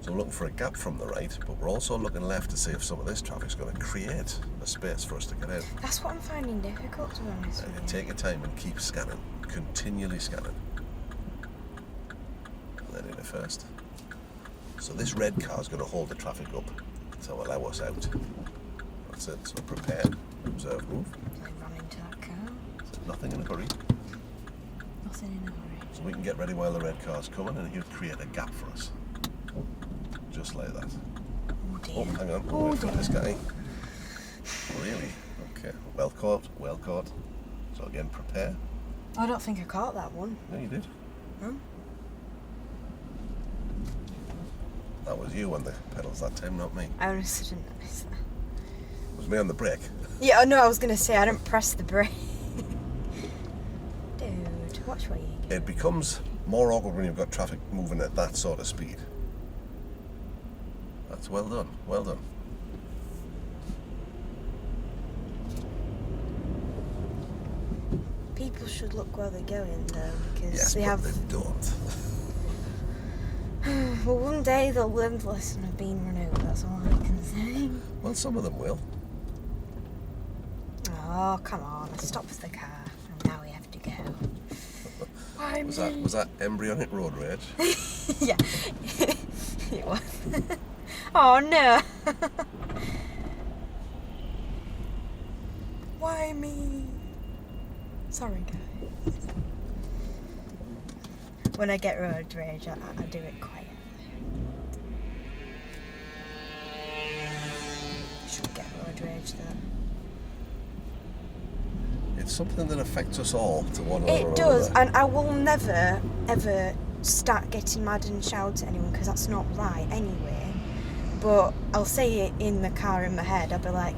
So we're looking for a gap from the right, but we're also looking left to see if some of this traffic's going to create a space for us to get out. That's what I'm finding difficult, to be honest with you. Take your time and keep scanning. Continually scanning. Let in it first. So this red car is going to hold the traffic up to allow us out. That's it. So prepare, observe, move. I run into that car. So nothing in a hurry. Nothing in a hurry. So we can get ready while the red car's coming and he'll create a gap for us. Just like that. Oh dear. Oh, hang on. Oh Wait for dear. this guy. Really? Okay. Well caught. Well caught. So again, prepare. I don't think I caught that one. No, you did. No? That was you on the pedals that time, not me. I honestly didn't notice that. It was me on the brake. Yeah, I know, I was going to say, I didn't press the brake. Dude, watch where you go. It becomes more awkward when you've got traffic moving at that sort of speed. That's well done. Well done. People should look where they're going, though, because Yes, they but have... they don't. Well, one day they'll learn the lesson of being run over, that's all I can say. Well, some of them will. Oh, come on, stop the car. And now we have to go. Why Was me? that embryonic road rage? Yeah. It was. Oh, no. Why me? Sorry, guys. When I get road rage, I do it quietly. Should get road rage though. It's something that affects us all to one level or It does, another. and I will never, ever start getting mad and shout at anyone because that's not right anyway. But I'll say it in the car in my head. I'll be like,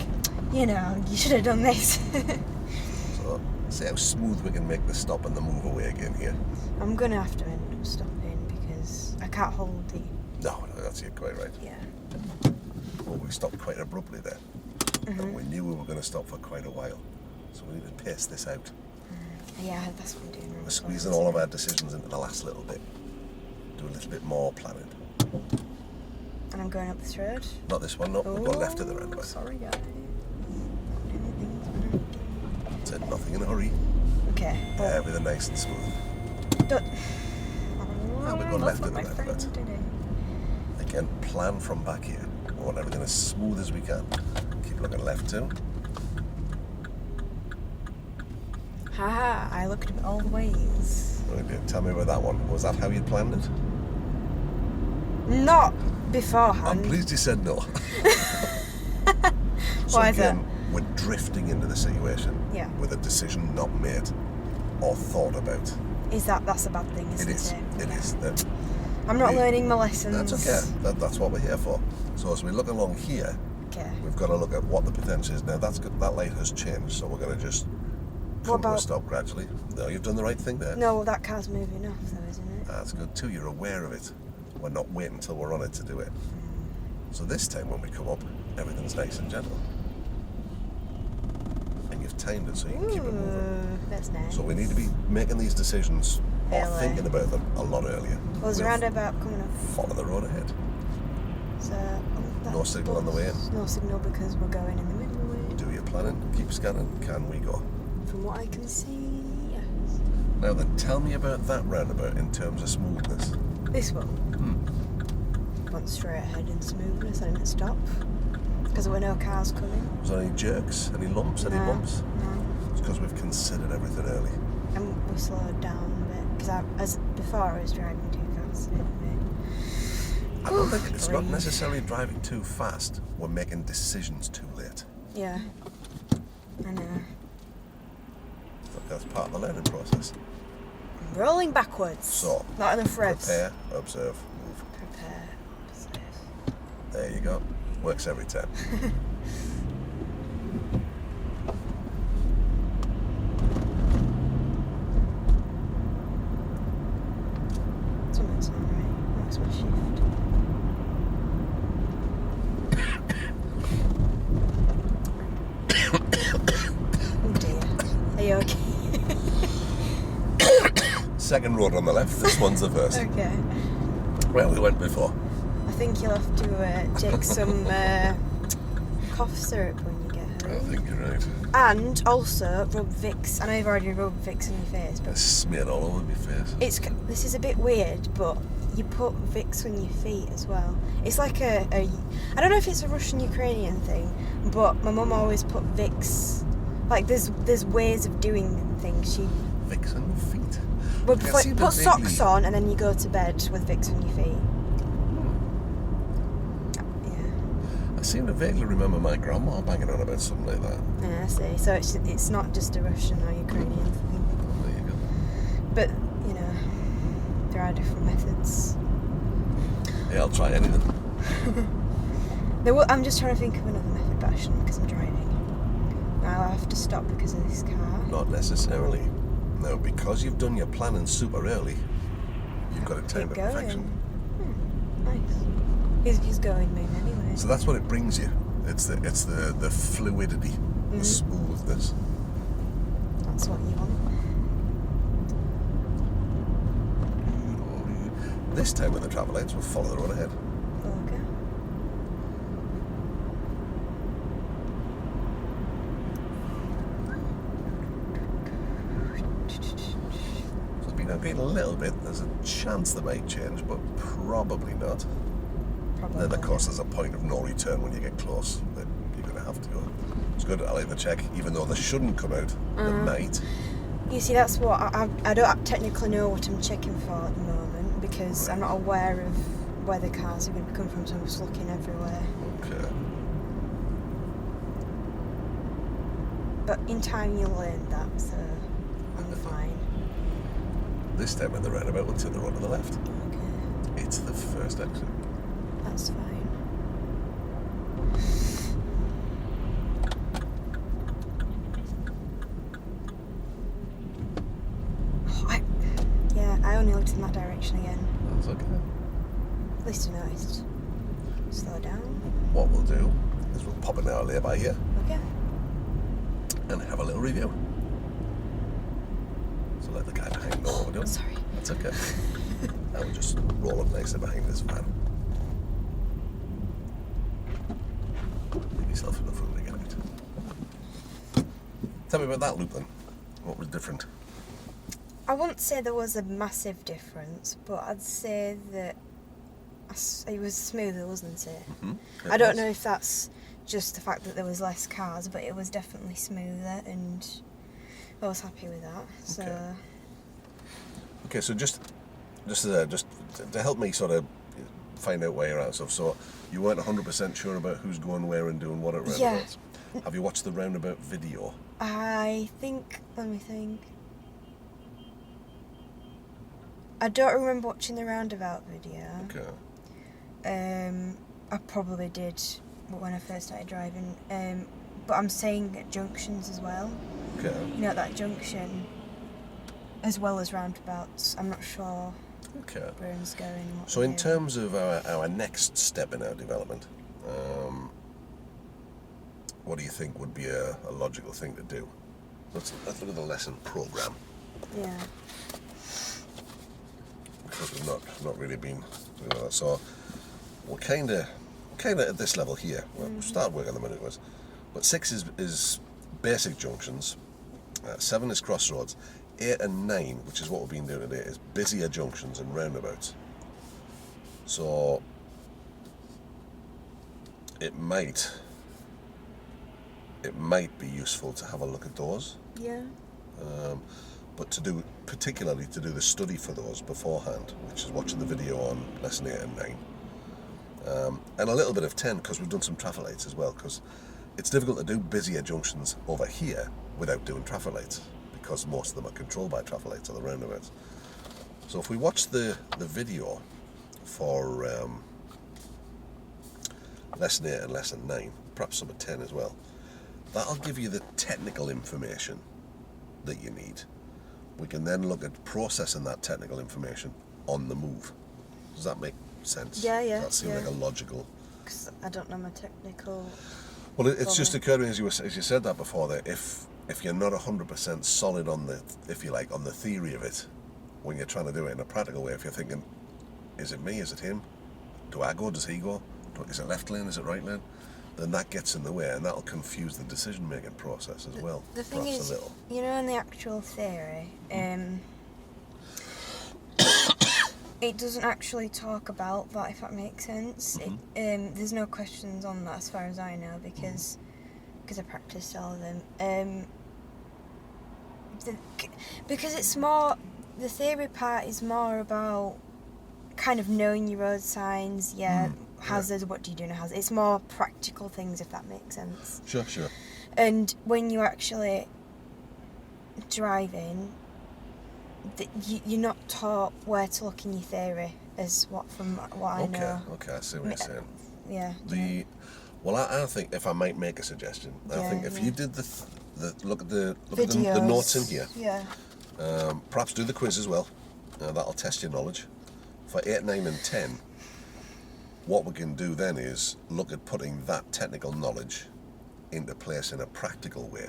you know, you should have done this. So, see how smooth we can make the stop and the move away again here. I'm gonna have to end up stopping because I can't hold the. No, that's you're quite right. Yeah. Oh, we stopped quite abruptly there. and we knew we were going to stop for quite a while. So we need to pace this out. Yeah, that's what I'm doing. We're squeezing all of our decisions into the last little bit. Do a little bit more planning. And I'm going up this road. Not this one, no. We'll go left at the roundabout. Sorry, guys. Said nothing in a hurry. Okay. Everything nice and smooth. Don't... We're going left at the my roundabout. friend did it. Again, plan from back here. We want everything as smooth as we can. Keep looking left too. Haha, I looked at all the ways. Okay, tell me about that one. Was that how you'd planned it? Not I'm beforehand. pleased you said no. So Why is that? again, we're drifting into the situation Yeah. with a decision not made or thought about. That's a bad thing, isn't it? It is. I'm not learning my lessons. That's okay. That's what we're here for. So as we look along here, Okay. we've got to look at what the potential is. Now that's good. That light has changed, so we're going to just come to a stop gradually. No, you've done the right thing there. No, that car's moving off though, isn't it? That's good too. You're aware of it. We're not waiting until we're on it to do it. So this time when we come up, everything's nice and gentle. And you've timed it so you can keep it moving. That's nice. So we need to be making these decisions or Early. thinking about them a lot earlier. Well, there's a roundabout coming up. Follow the road ahead. So, No signal on the way in. No signal because we're going in the middle way. Do your planning, keep scanning, can we go? From what I can see, yes. Now then, tell me about that roundabout in terms of smoothness. This one. Went straight ahead in smoothness. I didn't stop because there were no cars coming. Was there any jerks, any lumps, any No, bumps? No. It's because we've considered everything early. And we slowed down a bit because before I was driving too fast. I don't think it's not necessarily driving too fast. We're making decisions too late. Yeah. I know. That's part of the learning process. I'm rolling backwards. So, not enough revs. Prepare, observe, move. Prepare. Observe. There you go. Works every time. Something's not right. That's my shift. Oh dear. Are you okay? Second road on the left, this one's the first. Okay. Well, we went before. I think you'll have to take some cough syrup when you get I home. think you're right. And also rub Vicks. I know you've already rubbed Vicks on your face, but It's smeared all over my face. this is a bit weird, but you put Vicks on your feet as well. It's like I don't know if it's a Russian-Ukrainian thing, but my mum always put Vicks. Like there's ways of doing things. She Vicks on your feet. would I seem to put socks vaguely- on and then you go to bed with Vicks on your feet. Yeah. I seem to vaguely remember my grandma banging on about something like that. Yeah, I see. So it's not just a Russian or Ukrainian thing. There you go. But, you know, there are different methods. Yeah, I'll try anything. I'm just trying to think of another method, but I shouldn't because I'm driving. Now I have to stop because of this car. Not necessarily. No, because you've done your planning super early, you've got it timed Keep to going. perfection. Nice. He's going mean anyway. So that's what it brings you. It's the fluidity, the smoothness. That's what you want. This time with the travel lights, we'll follow the road ahead. Okay. So it's been a little bit. There's a chance they might change, but probably not. Probably. Then, of course, there's a point of no return when you get close. That you're going to have to go. It's good. I like the check, even though they shouldn't come out. They might. You see, that's what I don't technically know what I'm checking for at the moment because I'm not aware of where the cars are going to come from, so I'm just looking everywhere. Okay. But in time you'll learn that, so I'm fine. This time at the roundabout, we'll take the road to the left. Okay, It's the first exit. that's fine. I only looked in that direction again. That's okay. At least I noticed. Slow down. What we'll do is we'll pop an hour lay by here. and have a little review. So let the guy behind know what we're doing. Sorry. That's okay. I will just roll up nicely behind this van. Give yourself enough room to get out. Tell me about that loop then. What was different? I wouldn't say there was a massive difference, but I'd say that it was smoother, wasn't it? Mm-hmm. I don't know if that's just the fact that there was less cars, but it was definitely smoother, and I was happy with that. So. Okay, so just to help me sort of find out where you're at and stuff. So you weren't 100% sure about who's going where and doing what at roundabouts. Yeah. Have you watched the roundabout video? I think. Let me think. I don't remember watching the roundabout video. Okay. I probably did when I first started driving. But I'm saying at junctions as well. Okay. You know, that junction, as well as roundabouts. I'm not sure. Okay. Where it's going. So in terms of our next step in our development, what do you think would be a logical thing to do? Let's look at the lesson program. Yeah. Because we've not really been doing that. So we're kind of at this level here. We'll start work on the minute was, but 6 is basic junctions. 7 is crossroads. 8 and 9, which is what we've been doing today, is busier junctions and roundabouts. So it might be useful to have a look at those. Yeah. But particularly to do the study for those beforehand, which is watching the video on lesson 8 and 9. And a little bit of 10, because we've done some traffic lights as well, because it's difficult to do busier junctions over here without doing traffic lights, because most of them are controlled by traffic lights or the roundabouts. So if we watch the video for lesson 8 and lesson 9, perhaps some of 10 as well, that'll give you the technical information that you need. We can then look at processing that technical information on the move. Does that make sense? Yeah. Does that seem like a logical... Because I don't know my technical... Well, it's just occurred to me as you said that before, that if you're not 100% solid on the, if you like, on the theory of it, when you're trying to do it in a practical way, if you're thinking, is it me, is it him? Do I go, does he go? Is it left lane, is it right lane? Then that gets in the way, and that'll confuse the decision-making process as well. The thing is, you know, in the actual theory, it doesn't actually talk about that, if that makes sense. There's no questions on that as far as I know, because I practiced all of them. Because it's more, the theory part is more about kind of knowing your road signs, hazards, what do you do in a hazard. It's more practical things, if that makes sense. Sure. And when you're actually driving, you're not taught where to look in your theory, from what I know. Okay, I see what you're saying. Yeah. Well, I think, if I might make a suggestion, I think if you did look at the notes in here. Yeah. Perhaps do the quiz as well. That'll test your knowledge. For 8, 9 and 10, what we can do then is look at putting that technical knowledge into place in a practical way.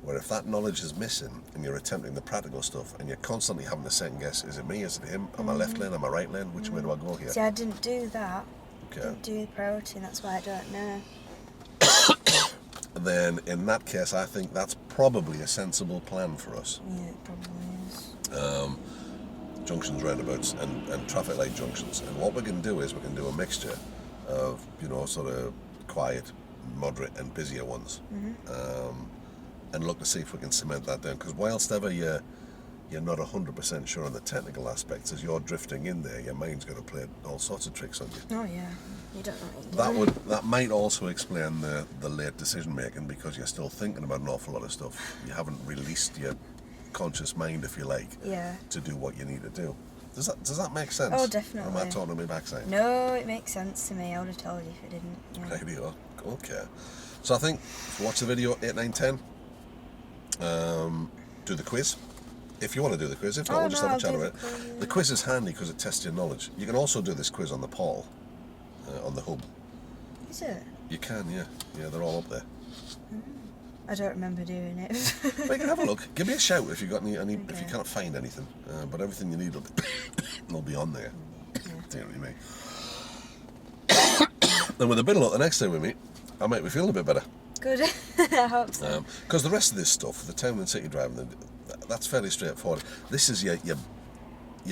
Where if that knowledge is missing and you're attempting the practical stuff and you're constantly having to second guess, is it me, is it him, am I left lane, am I right lane, which way do I go here? See, I didn't do that. Okay. Didn't do the priority, and that's why I don't know. Then in that case, I think that's probably a sensible plan for us. Yeah, it probably is. Junctions, roundabouts, and traffic light junctions. And what we can do is we can do a mixture of, sort of quiet, moderate, and busier ones. And look to see if we can cement that down. Because whilst ever you're not 100% sure on the technical aspects, as you're drifting in there, your mind's going to play all sorts of tricks on you. Oh yeah, you don't know. That might also explain the late decision making, because you're still thinking about an awful lot of stuff. You haven't released your conscious mind, if you like, to do what you need to do. Does that make sense? Oh, definitely. Or am I talking to me backside? No, it makes sense to me. I would have told you if it didn't. Yeah. Radio. Okay. So I think watch the video 8, 9, 10. Do the quiz. If you want to do the quiz, if not, we'll just have a chat about it. The quiz is handy because it tests your knowledge. You can also do this quiz on the Paul, on the hub. Is it? You can, yeah. Yeah, they're all up there. I don't remember doing it. Well, you can have a look. Give me a shout if you got any if Okay. you can't find anything. But everything you need will be on there. Yeah. Do you know what I mean? Then with a bit of luck, the next time we meet, I might be feeling a bit better. Good. I hope so. Because the rest of this stuff, the town and city driving, that's fairly straightforward. This is your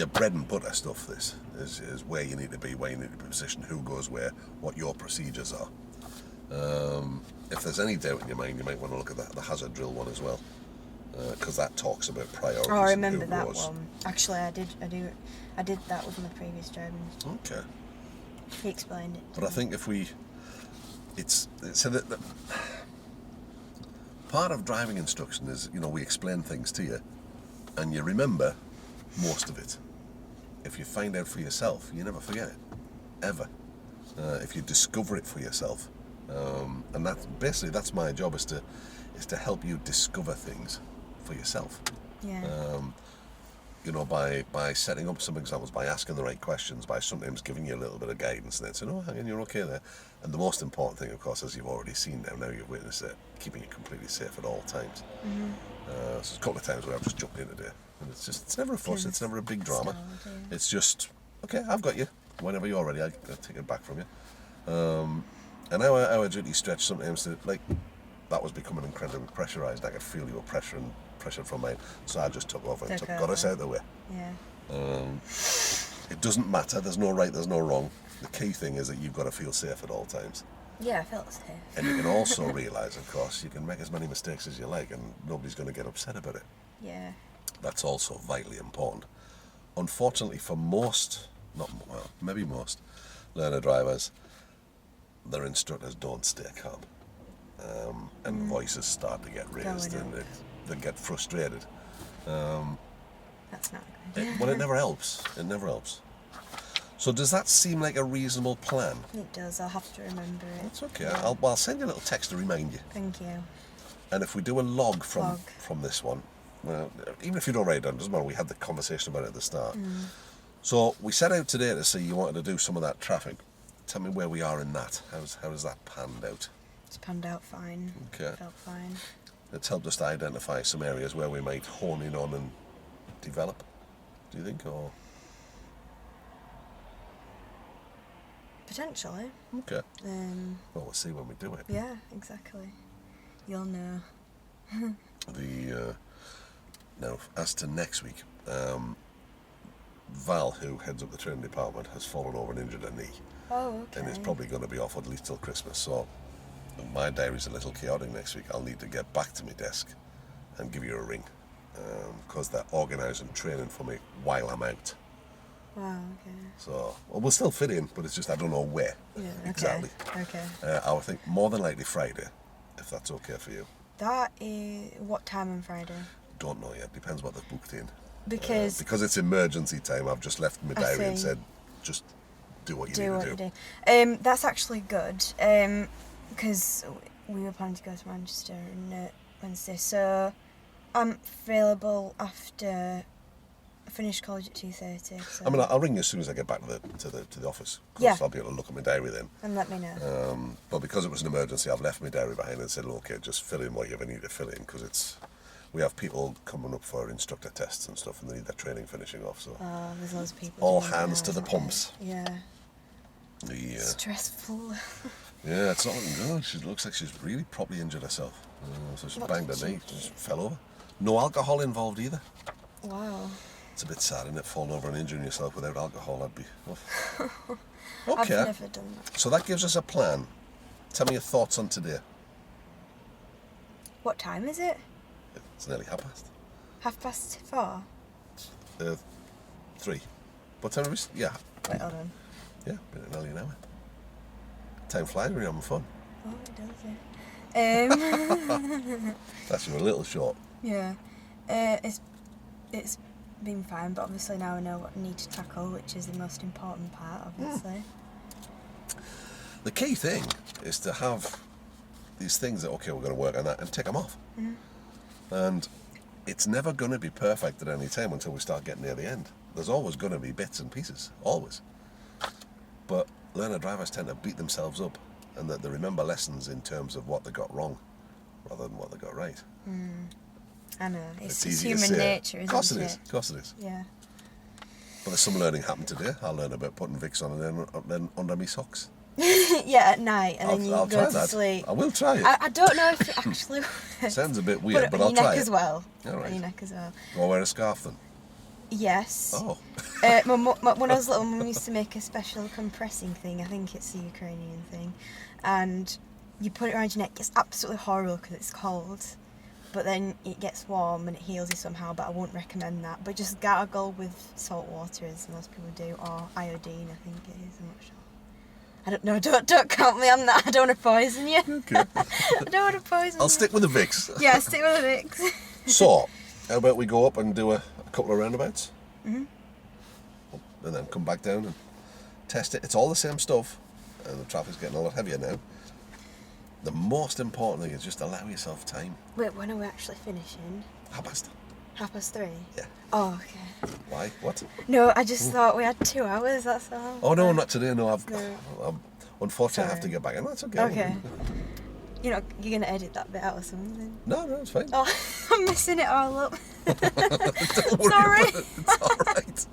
bread and butter stuff. This is where you need to be, where you need to be positioned, who goes where, what your procedures are. If there's any doubt in your mind, you might want to look at the hazard drill one as well, because that talks about priorities. Oh, I remember and who that goes. one. Actually, I did that with my previous driving. Okay. He explained it. But I think if so that part of driving instruction is, we explain things to you, and you remember most of it. If you find out for yourself, you never forget it, ever. If you discover it for yourself, and that's my job, is to help you discover things for yourself. Yeah. By setting up some examples, by asking the right questions, by sometimes giving you a little bit of guidance, and then saying, "Oh, hang on, you're okay there." And the most important thing, of course, as you've already seen now you've witnessed it, keeping you completely safe at all times. Mm-hmm. So there's a couple of times where I've just jumped in today, and it's never a fuss, it's never a big drama. Stalled, yeah. It's just, okay, I've got you. Whenever you're ready, I'll take it back from you. And our duty stretched sometimes to, that was becoming incredibly pressurised. I could feel your pressure from mine, so I just took over and got us out of the way. Yeah. It doesn't matter, there's no right, there's no wrong. The key thing is that you've got to feel safe at all times. Yeah, I felt safe. And you can also realise, of course, you can make as many mistakes as you like and nobody's going to get upset about it. Yeah. That's also vitally important. Unfortunately for maybe most learner drivers, their instructors don't stay calm. And voices start to get raised and they get frustrated. That's not good. It never helps. It never helps. So does that seem like a reasonable plan? It does. I'll have to remember it. It's okay. Yeah. I'll send you a little text to remind you. Thank you. And if we do a log from this one, well, even if you'd already done, it doesn't matter. We had the conversation about it at the start. So we set out today to see you wanted to do some of that traffic. Tell me where we are in that. How does that panned out? It's panned out fine. Okay. Felt fine. It's helped us to identify some areas where we might hone in on and develop. Do you think, or? Potentially. Okay. Um. Well, we'll see when we do it. Yeah, exactly. You'll know. Now, as to next week, Val, who heads up the training department, has fallen over and injured her knee, Oh, okay. and is probably going to be off at least till Christmas. So my diary's a little chaotic next week. I'll need to get back to my desk and give you a ring, because they're organising training for me while I'm out. Wow, okay. So, we'll still fit in, but it's just I don't know where exactly. Okay. I would think more than likely Friday, if that's okay for you. That is... What time on Friday? Don't know yet. Depends what they've booked in. Because it's emergency time, I've just left my diary and see. said, just do what you need to do. That's actually good. Because we were planning to go to Manchester on Wednesday, so I'm available after I finish college at 2:30. So. I mean, I'll ring you as soon as I get back to the office. 'Cause Yeah. I'll be able to look at my diary then. And let me know. But because it was an emergency, I've left my diary behind and said, okay, just fill in what you ever need to fill in, because we have people coming up for instructor tests and stuff, and they need their training finishing off. So There's loads of people. all doing it hands now, to the isn't there? pumps. Yeah. The, Stressful. yeah, it's not looking good. She looks like she's really properly injured herself. So she What banged did her knee, she just fell over. No alcohol involved either. Wow. It's a bit sad, isn't it, falling over and injuring yourself without alcohol? That'd be... Oh. I've Okay, never done that. so that gives us a plan. Tell me your thoughts on today. What time is it? It's nearly 4:30. 4:30? 3. What time is it? Yeah. Wait, hold on. Yeah, been nearly an hour. Time flies when you're having fun. Oh, it does, yeah. That's you a little short. Yeah. It's been fine, but obviously now I know what I need to tackle, which is the most important part, obviously. The key thing is to have these things that, okay, we're going to work on that, and tick them off. And it's never going to be perfect at any time until we start getting near the end. There's always going to be bits and pieces, always. But learner drivers tend to beat themselves up, and that they remember lessons in terms of what they got wrong rather than what they got night. I know. It's easy to human say. nature, isn't it? Of course it is. Of course it is. Yeah. But there's some learning happened today. I learned about putting Vicks on and then under my socks. Yeah, at night, and then you I'll go try to that. sleep. I will try it. I don't know if it actually works. Sounds a bit weird, but on I'll your try neck it. as well. All right. On your neck as well. Do I wear a scarf then? Yes. Oh. When I was little, Mum used to make a special compressing thing. I think it's the Ukrainian thing, and you put it around your neck. It's absolutely horrible because it's cold, but then it gets warm and it heals you somehow. But I won't recommend that. But just gargle with salt water, as most people do, or iodine. I think it is. I'm not sure. I don't know. Don't count me on that. I don't want to poison you. Okay. I don't want to poison you. I'll stick with the Vicks. Yeah, stick with the Vicks. So, how about we go up and do a couple of roundabouts? Mm-hmm. And then come back down and test it. It's all the same stuff, and the traffic's getting a lot heavier now. The most important thing is just allow yourself time. Wait, when are we actually finishing? 3:30. 3:30? Yeah. Oh, okay. Why? What? No, I just thought we had 2 hours, that's all. Oh no, not today. No, No. unfortunately, I have to Sorry. get back. No, it's okay. Okay. You're going to edit that bit out or something? No, it's fine. Oh, I'm messing it all up. Don't worry Sorry. about it. It's all right.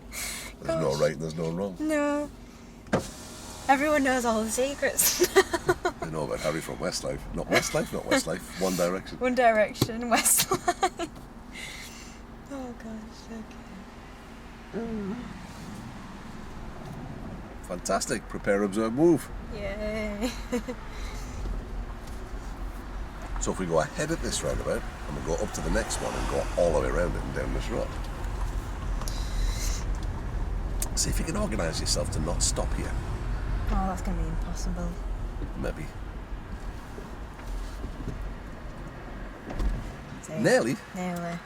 There's no Gosh. right and there's no wrong. No. Everyone knows all the secrets. They know about Harry from Westlife. Not Westlife. One Direction. One Direction, Westlife. Oh, gosh, okay. Fantastic. Prepare, observe, move. Yay. So if we go ahead at this roundabout and we go up to the next one and go all the way around it and down this road. See if you can organise yourself to not stop here. Oh, that's going to be impossible. Maybe. See? Nearly. Nearly.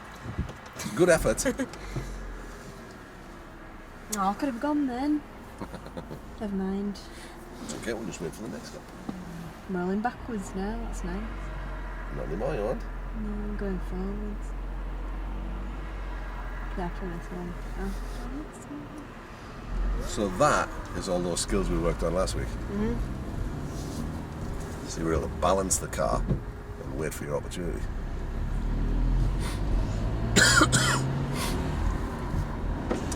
Good effort. Oh, I could have gone then. Never mind. It's okay, we'll just wait for the next one. I'm rolling backwards now, that's nice. Not anymore, you want? No, I'm going forwards. Yeah, for this one. Oh, for this one. So that is all those skills we worked on last week. Mm-hmm. So you were able to balance the car and wait for your opportunity.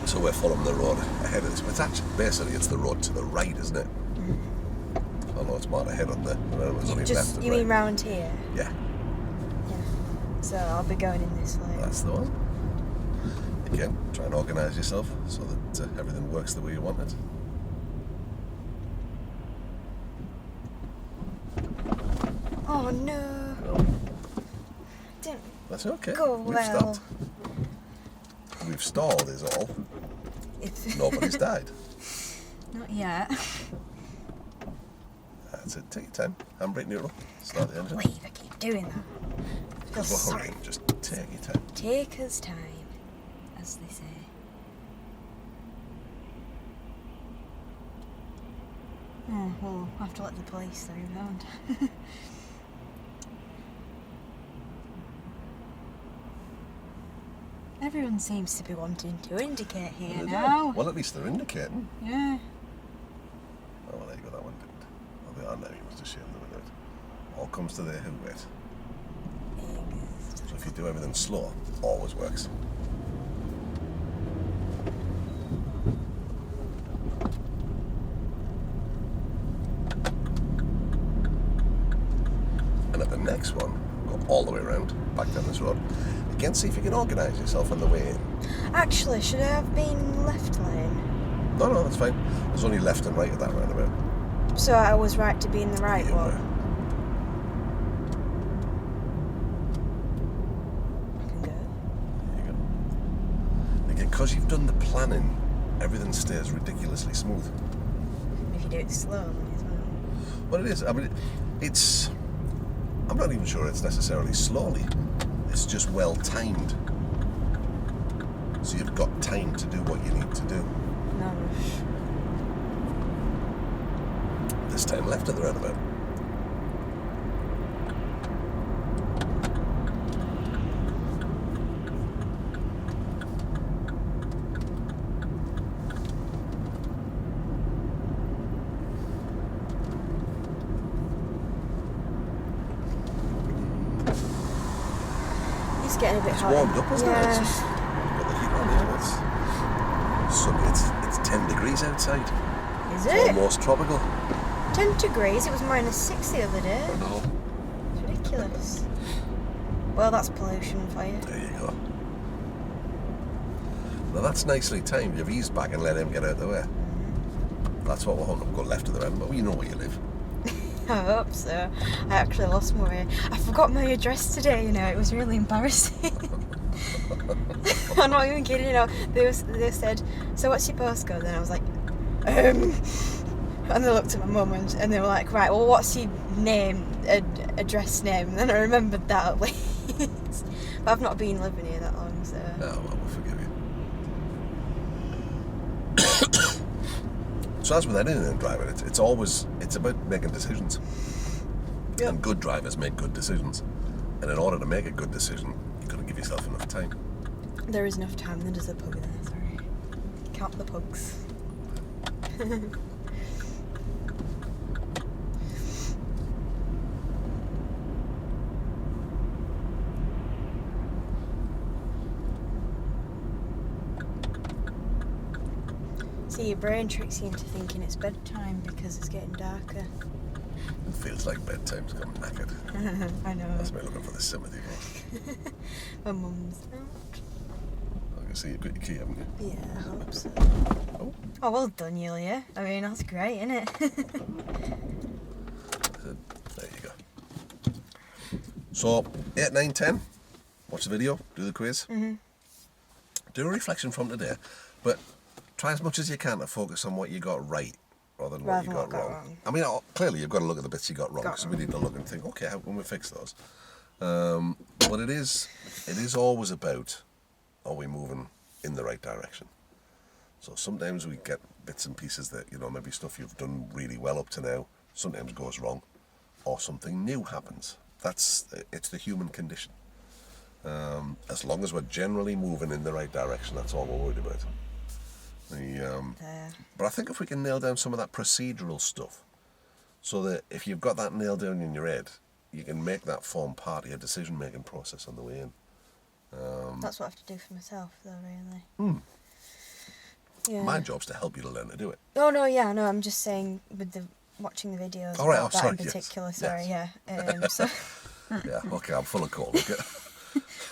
So we're following the road ahead of this. But it's actually, basically, it's the road to the right, isn't it? Mm-hmm. Although it's marked ahead on the... It's only left Just, and you right. mean round here? Yeah, Yeah. So I'll be going in this way. that's the one. Again, try and organise yourself so that everything works the way you want it. Oh no. No, Didn't that's okay. go We've well. stopped. We've stalled is all. It's Nobody's died. not yet. That's it. Take your time. Handbrake neutral. Start the engine. Wait, I keep doing that. I feel Because we're sorry. hurrying. Just take your time. Take us time, as they say. Oh, well, I'll have to let the police through, won't I? Everyone seems to be wanting to indicate here now. Well, at least they're indicating. Yeah. Oh, well, there you go. That one didn't. Oh, they are now. You must assume they were it. All comes to their who wit. So if you do everything slow, always works. And at the next one, go all the way around, back down this road. Again, see if you can organise yourself on the way in. Actually, should I have been left lane? No, that's fine. There's only left and right at that roundabout. So I was right to be in the right You one? were. I can go. There you go. Again, because you've done the planning, everything stays ridiculously smooth. If you do it slowly as well. Well, it is. I mean, it's... I'm not even sure it's necessarily slowly. It's just well timed. So you've got time to do what you need to do. No rush. This time left at the roundabout. It's getting a bit It's hot. warmed up, isn't it? It's Yeah. just got the heat on here. It's sunny. It's 10 degrees outside. Is It's it? almost tropical. 10 degrees? It was -6 the other day. I know. It's ridiculous. Well, that's pollution for you. There you go. Now that's nicely timed. You've eased back and let him get out of the way. That's what we're hoping. Go left of the round, but you know where you live. I hope so. I actually lost my way. I forgot my address today, you know, it was really embarrassing. I'm not even kidding, you know. They said, so what's your postcode? And I was like, and they looked at my mum and they were like, right, well, what's your name, address name? And then I remembered that at least. But I've not been living here that long, so. Oh, well, we'll forgive you. So as with anything in driving, it's about making decisions. Yep. And good drivers make good decisions. And in order to make a good decision, you've got to give yourself enough time. There is enough time, there's a pug there, sorry. Count the pugs. See, your brain tricks you into thinking it's bedtime because it's getting darker. It feels like bedtime's gone knackered. I know. That's me looking for the sympathy voice. My mum's out. I can see you've got your key, haven't you? Yeah, I hope so. Oh. Oh, well done, Yulia. I mean, that's great, isn't it? There you go. So, 8, 9, 10. Watch the video, do the quiz. Mm-hmm. Do a reflection from today, but try as much as you can to focus on what you got right rather than what you got wrong. I mean, clearly you've got to look at the bits you got wrong, so we need to look and think, okay, how can we fix those? But it is always about, are we moving in the right direction? So sometimes we get bits and pieces that, maybe stuff you've done really well up to now, sometimes goes wrong, or something new happens. It's the human condition. As long as we're generally moving in the right direction, that's all we're worried about. But I think if we can nail down some of that procedural stuff, so that if you've got that nailed down in your head, you can make that form part of your decision-making process on the way in. That's what I have to do for myself, though, really. Yeah. My job's to help you to learn to do it. Oh, no, yeah, no, I'm just saying with watching the videos All right, about that sorry, in particular, yes. sorry, Yes. yeah. So Yeah, okay, I'm full of cold. Okay.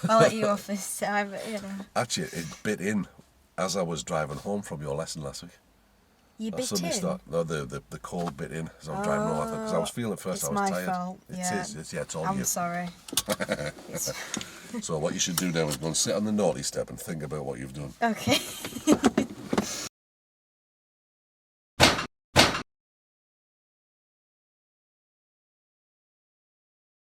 I'll let you off this time, but, Actually, it bit in as I was driving home from your lesson last week. You I bit suddenly in? No, the cold bit in as I was driving home. Because I was feeling it first, It's I was my tired. fault, yeah. It's all I'm you. sorry. So what you should do now is go and sit on the naughty step and think about what you've done. Okay.